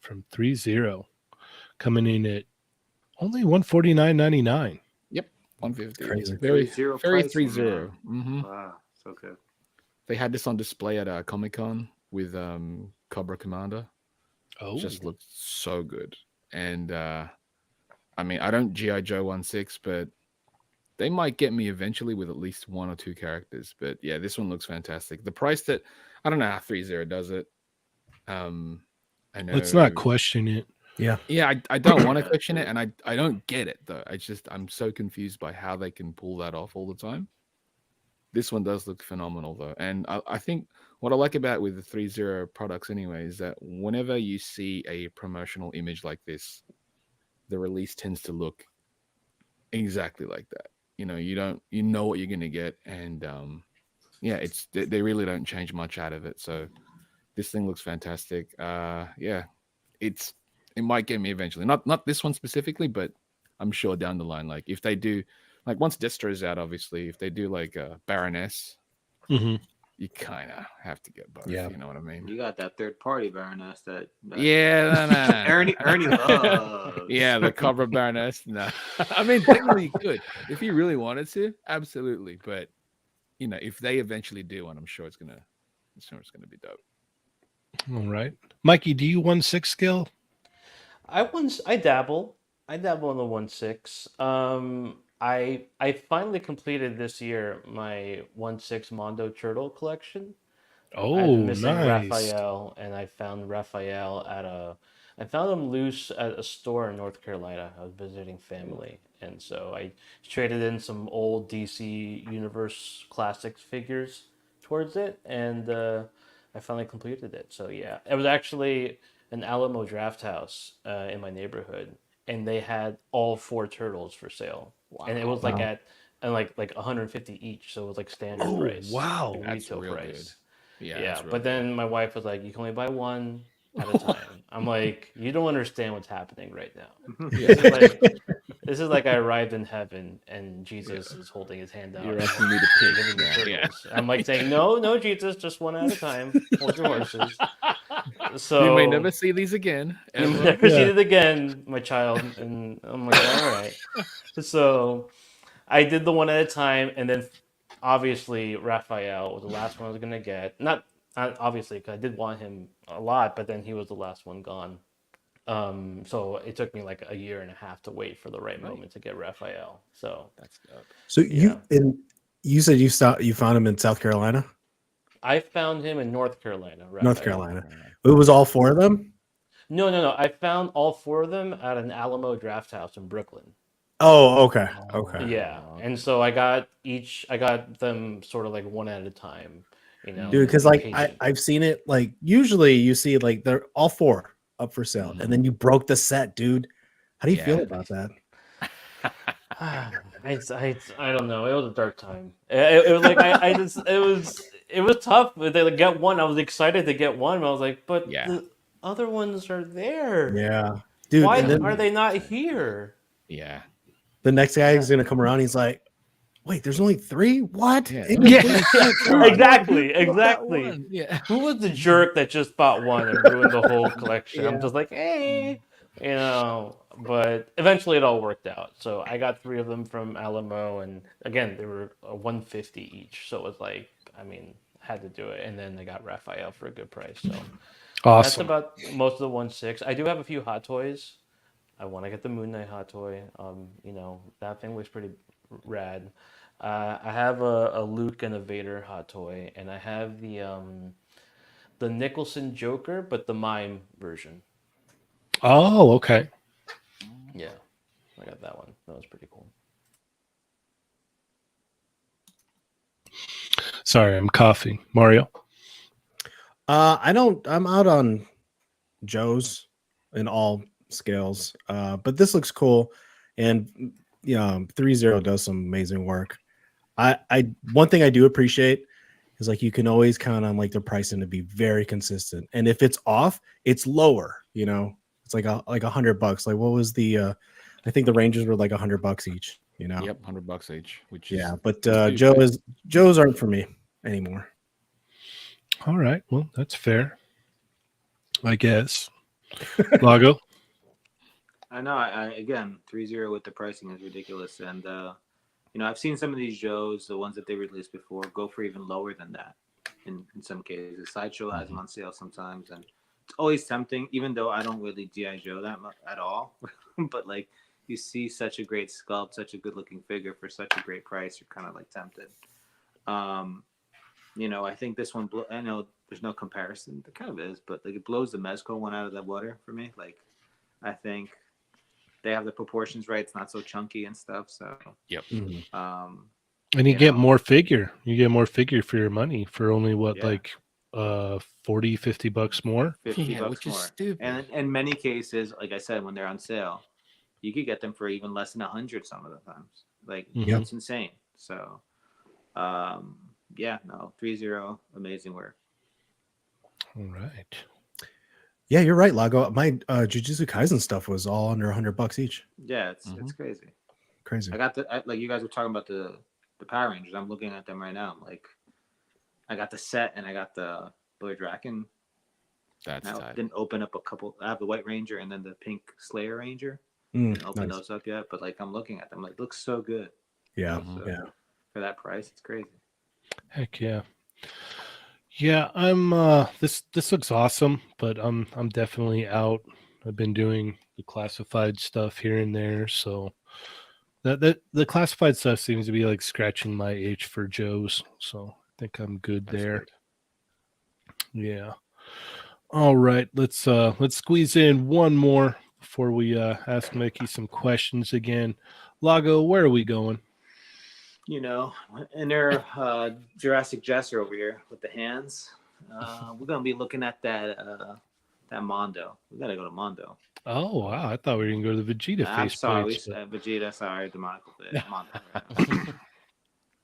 from 3-0 coming in at only $149.99. Yep. 150. Crazy. Very 3-0 very pricing, 3-0. Wow, so good. They had this on display at Comic-Con with Cobra Commander. Oh, Just looked so good. And I mean, I don't G.I. Joe 1/6, but they might get me eventually with at least 1 or 2 characters. But yeah, this one looks fantastic. The price that I don't know how 3-0 does it. I know. let's not question it. Yeah. Yeah, I don't want to question it, and I don't get it though. I'm so confused by how they can pull that off all the time. This one does look phenomenal though, and I think what I like about with the 3-0 products anyway is that whenever you see a promotional image like this, the release tends to look exactly like that. You know what you're gonna get, and yeah, they really don't change much out of it. So this thing looks fantastic. Yeah, it might get me eventually. Not this one specifically, but I'm sure down the line, like if they do, like once Destro's out, obviously, if they do like Baroness, you kind of have to get both. Yeah. You know what I mean? You got that third party Baroness that Yeah, no. Ernie loves. Yeah, the Cobra Baroness. No, I mean technically you could if you really wanted to, absolutely. But you know, if they eventually do, and I'm sure it's gonna be dope. All right, Mikey, do you 1/6 scale? I dabble. I dabble in the 1/6. I finally completed this year my 1/6 Mondo turtle collection. I've been Oh, missing nice. Raphael, and I found Raphael at a. I found him loose at a store in North Carolina. I was visiting family, and so I traded in some old DC Universe Classics figures towards it, and I finally completed it. So yeah, it was actually an Alamo Draft House in my neighborhood, and they had all four turtles for sale, and it was like Wow. at and like 150 each, so it was like standard Oh, price, wow. like That's retail real price. good. Yeah, Yeah, that's real but good. then my wife was like, "You can only buy one at a time." I'm like, "You don't understand what's happening right now. Yeah. This is like I arrived in heaven and Jesus is holding his hand out. You're and asking me to pick. giving me Yeah. turtles." I'm like saying, "No, no, Jesus, just one at a time. Hold your horses." You may So never see these again. you may Ever. never see Yeah. it again, my child. And I'm like, "All right." So I did the one at a time, and then obviously Raphael was the last one I was gonna get. Not obviously because I did want him a lot, but then he was the last one gone. So it took me like a year and a half to wait for the right Right. moment to get Raphael. So That's dope. So Yeah. you said you found him in South Carolina, I found him in North Carolina. Raphael. North Carolina. It was all four of them. No. I found all four of them at an Alamo Draft House in Brooklyn. Oh, okay, okay. Yeah, okay. and so I got them sort of like one at a time, Dude, because be like patient. I've seen it. Like usually you see like they're all four up for sale, and then you broke the set, dude. How do you feel Yeah. about that? I don't know. It was a dark time. It was like I just it was tough. But they like, get one. I was excited to get one. But I was like, but Yeah. the other ones are there. Yeah, dude. Why And then are they not here? Yeah. the next guy is Yeah. gonna come around. He's like, "Wait, there's only three? What? Yeah. Incomplete set? Come on." Exactly. Yeah. Who was the jerk that just bought one and ruined the whole collection? I'm Yeah. just like, hey, But eventually it all worked out. So I got three of them from Alamo, and again, they were 150 each. So it was like, I mean, had to do it. And then I got Raphael for a good price. So that's Awesome. about most of the 1/6. I do have a few hot toys. I want to get the Moon Knight hot toy. That thing looks pretty rad. I have a Luke and a Vader hot toy, and I have the Nicholson Joker, but the mime version. Oh, okay. Yeah, I got that one. That was pretty cool. Sorry, I'm coughing. Mario. I'm out on Joe's in all scales. But this looks cool, and Threezero does some amazing work. I one thing I do appreciate is like you can always count on like their pricing to be very consistent, and if it's off, it's lower. It's like $100. Like what was the? I think the Rangers were like $100 each. Yep, $100 each. Which Yeah, is, but that's stupid. Joe's aren't for me anymore. All right. Well, that's fair, I guess. Lago. I know. I again, 3-0 with the pricing is ridiculous, and I've seen some of these Joes, the ones that they released before, go for even lower than that. In some cases, Sideshow has them on sale sometimes, and it's always tempting. Even though I don't really GI Joe that much at all, but like you see such a great sculpt, such a good looking figure for such a great price, you're kind of like tempted. I think this one. I know there's no comparison. There kind of is, but like it blows the Mezco one out of the water for me. Like I think they have the proportions right. It's not so chunky and stuff. So Yep. And you get more figure. You get more figure for your money for only what, Yeah. like $40-$50 more? $50 which is more. stupid. And in many cases, like I said, when they're on sale, you could get them for even less than 100 some of the times. Like Mhm. it's insane. So, 3-0, amazing work. All right. Yeah, you're right, Lago. My Jujutsu Kaisen stuff was all under $100 each. Yeah, it's crazy. Crazy. I got like you guys were talking about the Power Rangers. I'm looking at them right now. I'm like, I got the set and I got the Blue Draken. That's I tight. didn't open up a couple. I have the White Ranger and then the Pink Slayer Ranger. Didn't open those up yet, but like I'm looking at them, like looks so good. Yeah, Mhm. yeah. For that price, it's crazy. Heck yeah. Yeah, I'm this looks awesome, but I'm definitely out. I've been doing the classified stuff here and there, so that the classified stuff seems to be like scratching my itch for Joe's, so I think I'm good That's there. good. Yeah. All right, let's squeeze in one more before we ask Mickey some questions again. Lago, where are we going? You know, inner Jurassic Jester over here with the hands. We're gonna be looking at that Mondo. We gotta go to Mondo. Oh wow, I thought we were gonna go to the Vegeta I'm face sorry, plates. But... Vegeta. Sorry, demonical bit. Mondo. Right.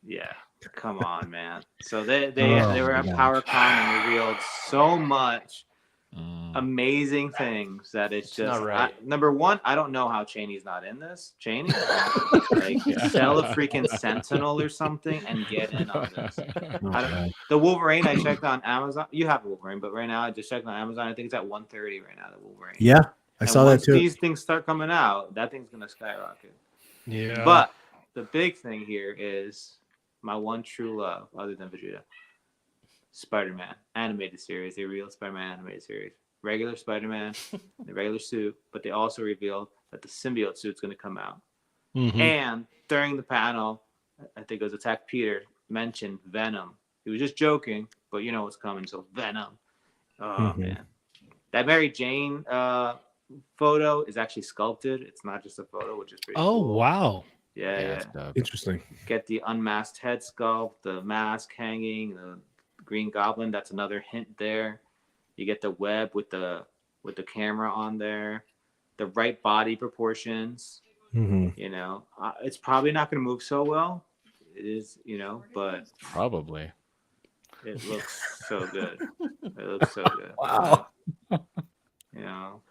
Yeah, come on, man. So they were at PowerCon and revealed so much amazing things that it's just not right. number one. I don't know how Cheney's not in this. Cheney, like sell a freaking Sentinel or something and get in on this. The Wolverine I checked on Amazon. You have a Wolverine, but right now I just checked on Amazon. I think it's at 130 right now. The Wolverine. Yeah, I saw that too. Once these things start coming out, that thing's gonna skyrocket. Yeah. But the big thing here is my one true love, other than Vegeta. Spider-Man animated series. They revealed Spider-Man animated series. Regular Spider-Man, the regular suit, but they also revealed that the symbiote suit's going to come out. Mhm. And during the panel, I think it was Attack Peter mentioned Venom. He was just joking, but you know what's coming. So Venom. Oh man, that Mary Jane photo is actually sculpted. It's not just a photo, which is pretty cool. Wow. Yeah. Interesting. Get the unmasked head sculpt, the mask hanging, the Green Goblin. That's another hint there. You get the web with the camera on there, the right body proportions. You know, it's probably not going to move so well. It is, you know, but probably it looks so good. It looks so good. Wow. You know,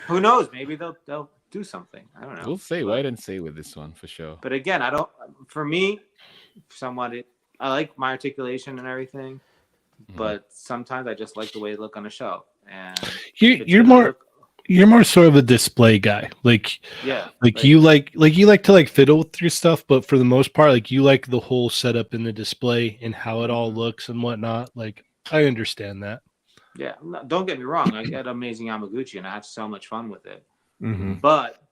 who knows? Maybe they'll do something. I don't know. We'll see. Wait and see with this one for sure. But again, I don't. For me, somewhat, I like my articulation and everything. But sometimes I just like the way they look on the shelf. And you're more sort of a display guy. Like you like to like fiddle with your stuff, but for the most part, like you like the whole setup in the display and how it all looks and whatnot. Like I understand that. Yeah, don't get me wrong. I get amazing Yamaguchi and I have so much fun with it. But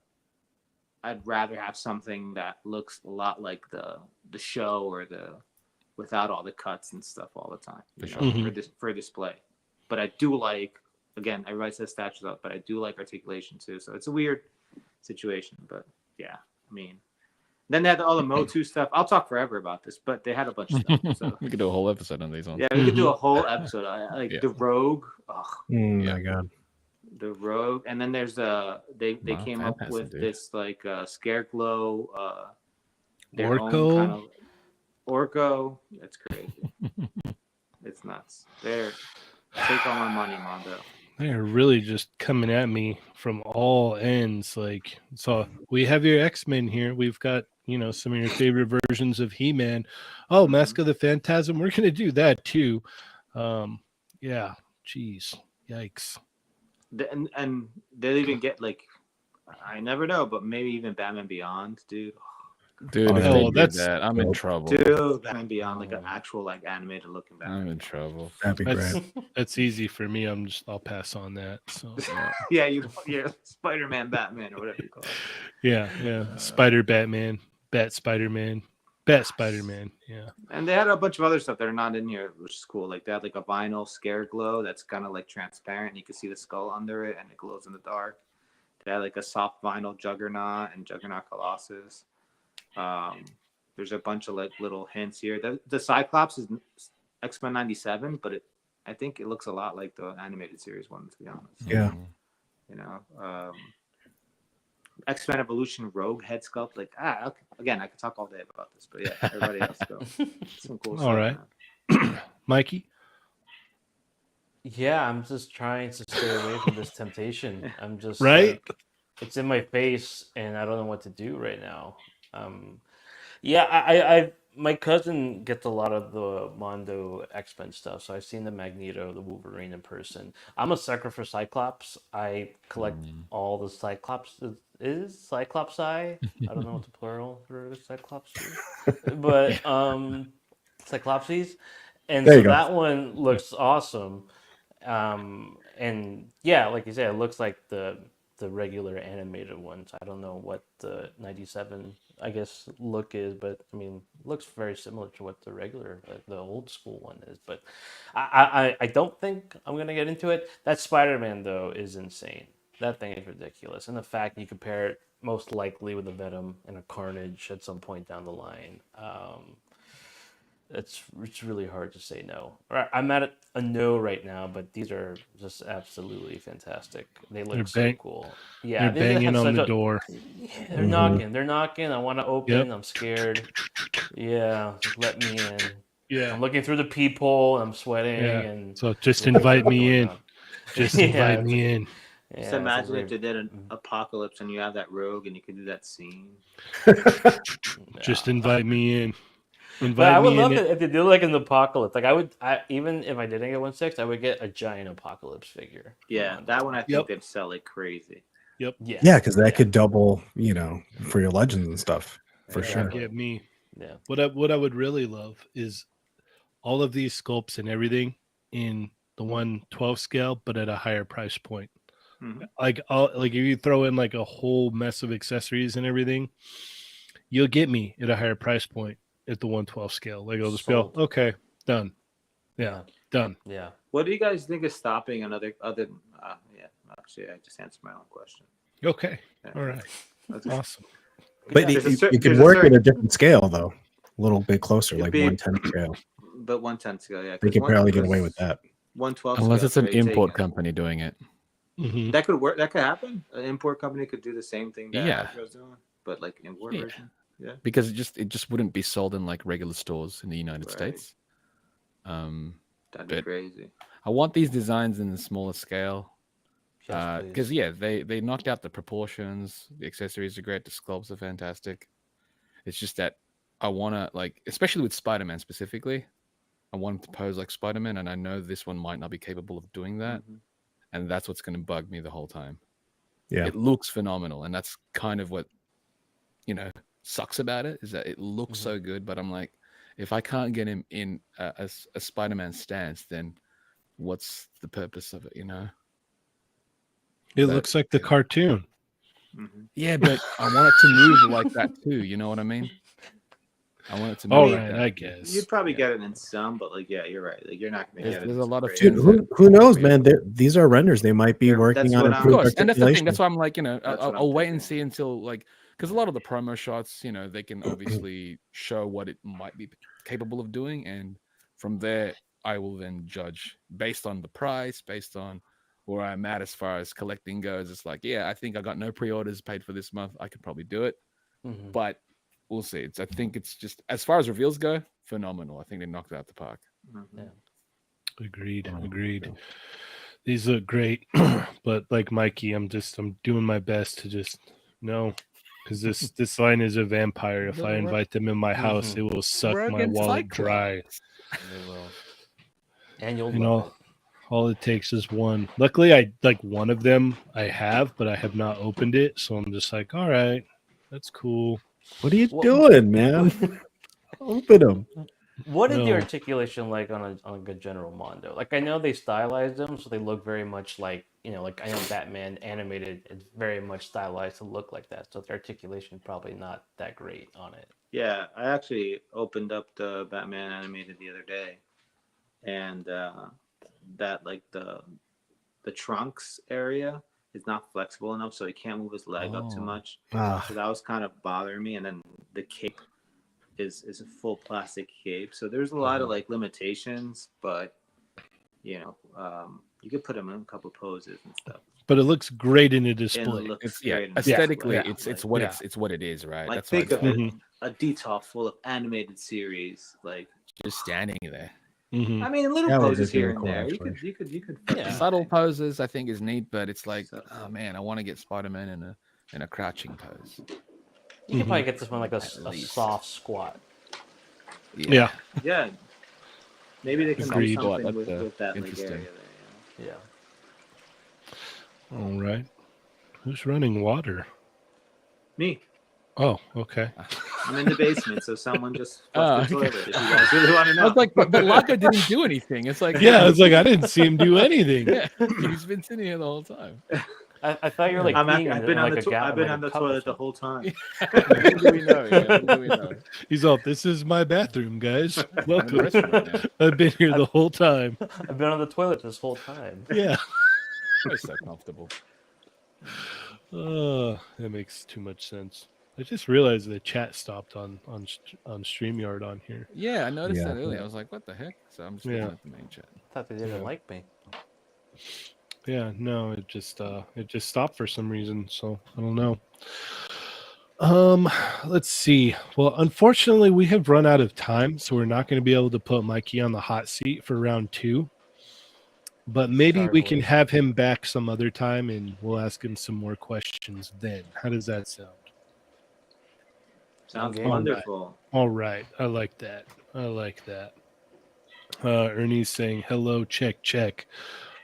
I'd rather have something that looks a lot like the show or without all the cuts and stuff all the time for display. But I do like, again, everybody says statues up, but I do like articulation too. So it's a weird situation, but yeah, I mean, then they had all the Motu stuff. I'll talk forever about this, but they had a bunch of stuff. So we could do a whole episode on these ones. Yeah, we could do a whole episode. The Rogue. My God. The Rogue, and then there's they came up with this like Scareglow, their own kind of Orko. It's crazy. It's nuts. Take all my money, Mondo. They're really just coming at me from all ends. Like, so we have your X-Men here. We've got, you know, some of your favorite versions of He-Man. Oh, Mask of the Phantasm. We're going to do that too. Yeah. Jeez. Yikes. And they'll even get like, I never know, but maybe even Batman Beyond, dude. Dude, I'm in trouble. Dude, Batman Beyond, like an actual like animated looking Batman. I'm in trouble. That'd be great. That's easy for me. I'll pass on that. So yeah, you're Spider-Man, Batman, or whatever you call it. Yeah. Spider Batman, Bat Spider-Man, Bat Spider-Man. Yeah. And they had a bunch of other stuff that are not in here, which is cool. Like they had like a vinyl Scareglow that's kind of like transparent. And you can see the skull under it, and it glows in the dark. They had like a soft vinyl Juggernaut and Juggernaut Colossus. There's a bunch of like little hints here. The Cyclops is X-Men 97, but I think it looks a lot like the animated series one, to be honest. Yeah. You know, X-Men Evolution Rogue head sculpt. Like, okay. Again, I could talk all day about this, but yeah, everybody else go. Some cool stuff. All right. Mikey? Yeah, I'm just trying to stay away from this temptation. I'm just right. Like, it's in my face, and I don't know what to do right now. Yeah, I my cousin gets a lot of the Mondo X-Men stuff, so I've seen the Magneto, the Wolverine in person. I'm a sucker for Cyclops. I collect all the Cyclops. Is Cyclops Eye? I don't know what the plural for Cyclops is, but Cyclopses, and There so you go. that one looks awesome. And yeah, like you said, it looks like the regular animated ones. I don't know what the 97, I guess, look is, but I mean, looks very similar to what the regular, the old school one is. But I don't think I'm gonna get into it. That Spider-Man though is insane. That thing is ridiculous, and the fact you compare it most likely with a Venom and a Carnage at some point down the line. It's really hard to say no. I'm at a no right now, but these are just absolutely fantastic. They look so cool. Yeah, They're they banging have on such the a. door. Yeah, they're knocking. They're knocking. I want to Yep. open. I'm scared. Yeah, like, let me in. Yeah. I'm looking through the peephole. I'm sweating, Yeah. and So just looking invite for what's me going in. on. Just Yeah, invite it's me like- in. Yeah, Just it's imagine like if they did an apocalypse and you have that rogue and you could do that scene. Just invite me in. But Invite I would me love in. it if they did like an apocalypse. Like even if I didn't get 1/6, I would get a giant apocalypse figure. Yeah, that one I think Yep. they'd sell like crazy. Yep. Yeah, because that could double, for your legends and stuff for That sure. would get me. Yeah. What I would really love is all of these sculpts and everything in the 1/12 scale, but at a higher price point. Mhm. Like if you throw in like a whole mess of accessories and everything, you'll get me at a higher price point at the 1/12 scale. Like I'll just be Sold. okay, done. Yeah, done. Yeah. What do you guys think is stopping other? Yeah, actually, I just answered my own question. Okay. Yeah. All right. That's Awesome. But There's a you, cer- you can there's a work at certain- a different scale though, a little bit closer, It'd like be- 110 scale. But 110 scale, yeah. They can barely get away with that. 112 Unless scale, it's an right, import take- company doing it. Mhm. That could work. That could happen. An import company could do the same thing that Yeah. Hasbro's doing, but like import Yeah. version. Yeah. Because it just wouldn't be sold in like regular stores in the United Right. States. That'd be But- crazy. I want these designs in the smaller scale. Yes, Because please. they knocked out the proportions. The accessories are great. The sculpts are fantastic. It's just that I want to, like, especially with Spider-Man specifically, I want him to pose like Spider-Man, and I know this one might not be capable of doing that, Mhm. and that's what's going to bug me the whole time. Yeah. It looks phenomenal, and that's kind of what sucks about it, is that it looks so good, but I'm like, if I can't get him in a Spider-Man stance, then what's the purpose of it? It But- looks like the cartoon. Mhm. Yeah, but I want it to move like that too. You know what I mean? I want it to move. All like right, that. I guess. You'd probably Yeah. get it in some, but like, yeah, you're right. Like, you're not gonna There's- get it. there's in a lot of crazy. tunes Dude, who knows, man? These are renders. They might be That's working on what I'm- Of improved course, and that's the thing. articulation. That's why I'm like, That's what I'm I'll wait and thinking. see until like, because a lot of the promo shots, they can obviously show what it might be capable of doing, and from there, I will then judge based on the price, based on where I'm at as far as collecting goes. It's like, yeah, I think I got no pre-orders paid for this month. I could probably do it, Mhm. but we'll see. I think it's just, as far as reveals go, phenomenal. I think they knocked it out the park. Mhm. Yeah. Agreed. Oh, Agreed. okay. These look great, but like Mikey, I'm doing my best to just because this line is a vampire. If I invite them in my house, Mhm. it will suck my Rogan wallet Cyclops. dry. They will. And you'll You love know, it. all it takes is one. Luckily, I like one of them. I have, but I have not opened it, so I'm just like, all right, that's cool. What are you Well- doing, man? Open them. What is the No. articulation like on a good general Mondo? Like, I know they stylized them, so they look very much like, like I know Batman animated, it's very much stylized to look like that. So the articulation probably not that great on it. Yeah, I actually opened up the Batman animated the other day, and that like the trunks area is not flexible enough, so he can't move his leg up too Oh. much. Ah, So that was kind of bothering me. And then the cape is a full plastic cape, so there's a lot of like limitations, but you could put him in a couple poses and stuff. But it looks great in a And it display. looks It's great in aesthetically, display. it's Like- what yeah. it's what it is, right? Like, That's why think it's of like it, a detail full of animated series. Like, just standing there. Mhm. I mean, little That would poses just be here really and cool, there. actually. You could. Yeah. Subtle poses, I think, is neat, but it's like, So- oh man, I want to get Spider-Man in a crouching pose. You could probably get this one like a At least. soft squat. Yeah. Yeah. Maybe they can do Agreed. something That's, with that leg interesting. area there. Yeah. All right. Who's running water? Me. Oh, okay. I'm in the basement, so someone just flushed the okay. toilet. If you guys really want to I know. was like, but Lago didn't do anything. It's like, Yeah, it's like I didn't see him do anything. yeah, he's been sitting here the whole time. I thought you were like peeing I've been on like the I've been on the toilet the whole. whole time. Little do we know. Yeah, little do we know. He's all, this is my bathroom, guys. I'm in the Welcome. restroom right now. I've been here the whole time. I've been on the toilet this whole time. Yeah. I'm so comfortable. That makes too much sense. I just realized the chat stopped on StreamYard on here. Yeah, I noticed Yeah. that earlier. I was like, what the heck? So I'm just Yeah. looking at the main chat. I thought they didn't Yeah. like me. Yeah, no, it just stopped for some reason, so I don't know. Let's see. Well, unfortunately, we have run out of time, so we're not going to be able to put Mikey on the hot seat for round 2. But maybe Sorry, we can boys. have him back some other time, and we'll ask him some more questions then. How does that sound? Sounds Okay. wonderful. All right, I like that. Ernie's saying hello, check.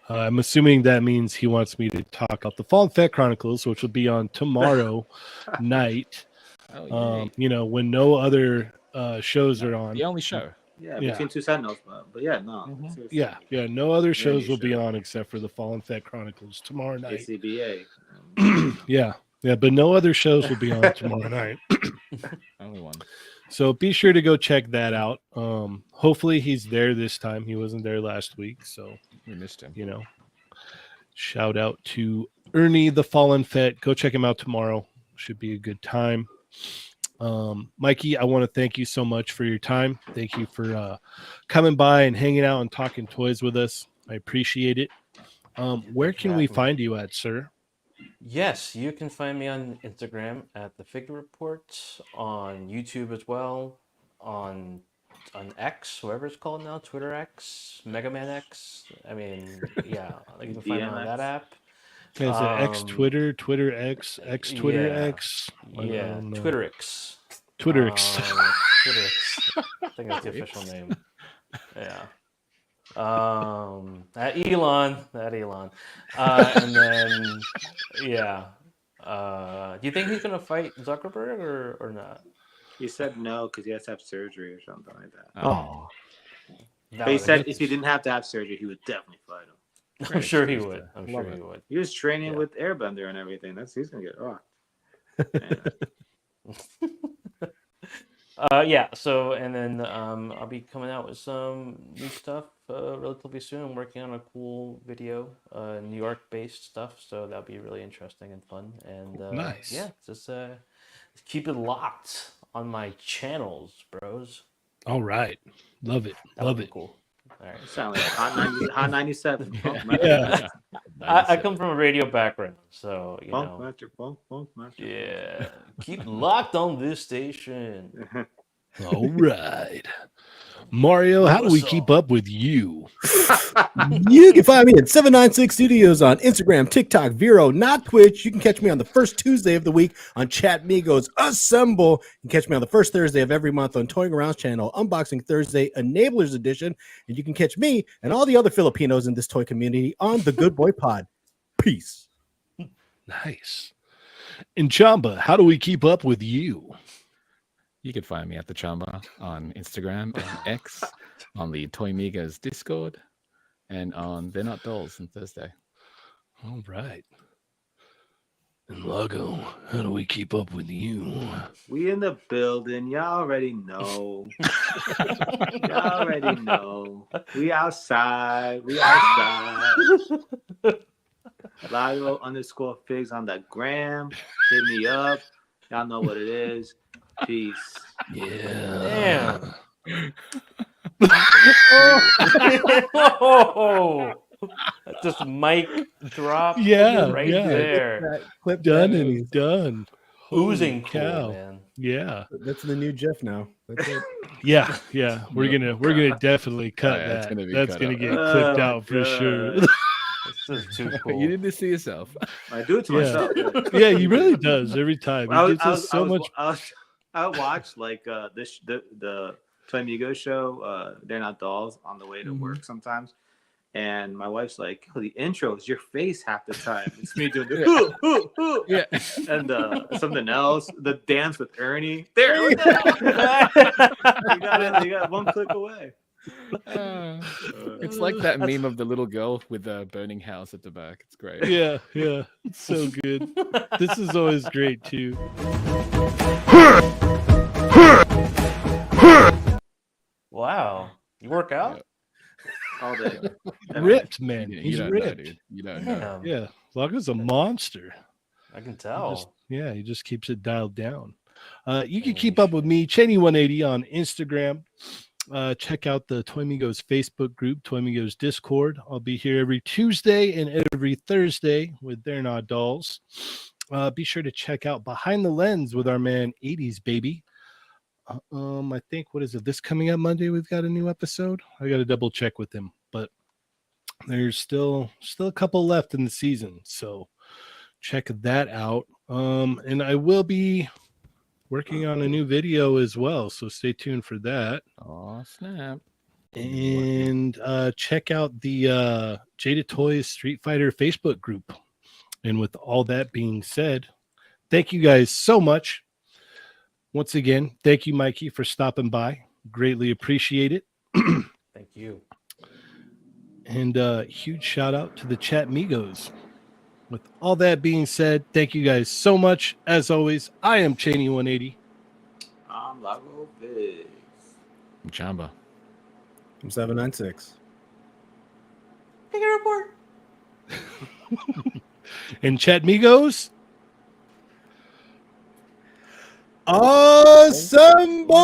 I'm assuming that means he wants me to talk about the Fallen Fett Chronicles, which will be on tomorrow night. Oh, When no other shows are on. the only show. Yeah, Yeah. between two sentinels, but yeah, no. Mhm. seriously. Yeah, no other shows will be show. on except for the Fallen Fett Chronicles tomorrow night. ACBA. Yeah, but no other shows will be on tomorrow night. Only one. So be sure to go check that out. Hopefully he's there this time. He wasn't there last week, so We missed him. shout out to Ernie the Fallen Fett. Go check him out tomorrow. Should be a good time. Mikey, I want to thank you so much for your time. Thank you for coming by and hanging out and talking toys with us. I appreciate it. Where can we find you at, sir? Yes, you can find me on Instagram at the Figure Report, on YouTube as well, on X, whatever it's called now, Twitter X, Mega Man X. I mean, yeah, you can find me on that app. Is it X Twitter, Twitter X, X Twitter yeah. X? I Yeah, don't know. Twitter X. Twitter X. Twitter X. I think that's the official name. Yeah. At Elon. And then, yeah. Do you think he's gonna fight Zuckerberg or not? He said no because he has to have surgery or something like that. Oh, That But he would- said if he didn't have to have surgery, he would definitely fight him. I'm sure he would. I'm Love sure it. he would. He was training Yeah. with Airbender and everything. He's gonna get rocked. Man. Yeah. So and then I'll be coming out with some new stuff relatively soon. I'm working on a cool video, New York-based stuff. So that'll be really interesting and fun. And Nice. yeah, just keep it locked on my channels, bros. All right. Love it. That Love would be it. cool. All right. Sound like Hot 97. Funk Yeah. I come from a radio background, so you know. Funk Master. Yeah. Keep locked on this station. All right. Mario, how do we What's keep up? up with you? you can find me at 796 Studios on Instagram, TikTok, Vero, not Twitch. You can catch me on the first Tuesday of the week on Chatmigos Assemble. You can catch me on the first Thursday of every month on Toying Around's channel, Unboxing Thursday, Enablers Edition. And you can catch me and all the other Filipinos in this toy community on the Good Boy Pod. Peace. Nice. And Chamba, how do we keep up with you? You can find me at the Chamba on Instagram and X, on the Toymigos Discord, and on They're Not Dolls on Thursday. All right. And Lago, how do we keep up with you? We in the building. Y'all already know. Y'all already know. We outside. Lago _figs on the gram. Hit me up. Y'all know what it is. Peace. Yeah. Damn. Oh, just mic drop. Yeah, right yeah. there. That clip Done that and is- done. Oozing Holy cool, cow. man. Yeah. That's the new GIF now. That's it. Yeah. We're gonna definitely cut yeah, it's that. gonna be That's cut gonna out. get Oh clipped my out for God. sure. This is too cool. You did this to yourself. I do it to Yeah. myself. Yeah, he really does every time. He I gives us so much. I watched like the Chatmigos show. They're Not Dolls on the way to work sometimes, and my wife's like, "Oh, the intro is your face half the time. It's me doing the Yeah. and something else. The dance with Ernie. There, what the hell? You got one click away. It's like that meme of the little girl with the burning house at the back. It's great. Yeah, yeah, it's so good. This is always great too. Wow. You work out? All day. Ripped, man. You He's don't know, ripped. dude. You don't know. Damn. Yeah, Lago's a monster. I can He tell. just- yeah, he just keeps it dialed down. You can keep up with me, Cheney180 on Instagram. Check out the Toymigos Facebook group, Toymigos Discord. I'll be here every Tuesday and every Thursday with They're Not Dolls. Be sure to check out Behind the Lens with our man 80s Baby. I think, what is it? This coming up Monday, we've got a new episode. I got to double check with him, but there's still a couple left in the season, so check that out. And I will be working on a new video as well, so stay tuned for that. Oh, snap. And check out the Jada Toys Street Fighter Facebook group. And with all that being said, thank you guys so much. Once again, thank you, Mikey, for stopping by. Greatly appreciate it. Thank you. And huge shout out to the Chatmigos. With all that being said, thank you guys so much. As always, I am Cheney180. I'm Lago Biggs. Chamba. I'm 796. Figure report. And Chatmigos. Assemble!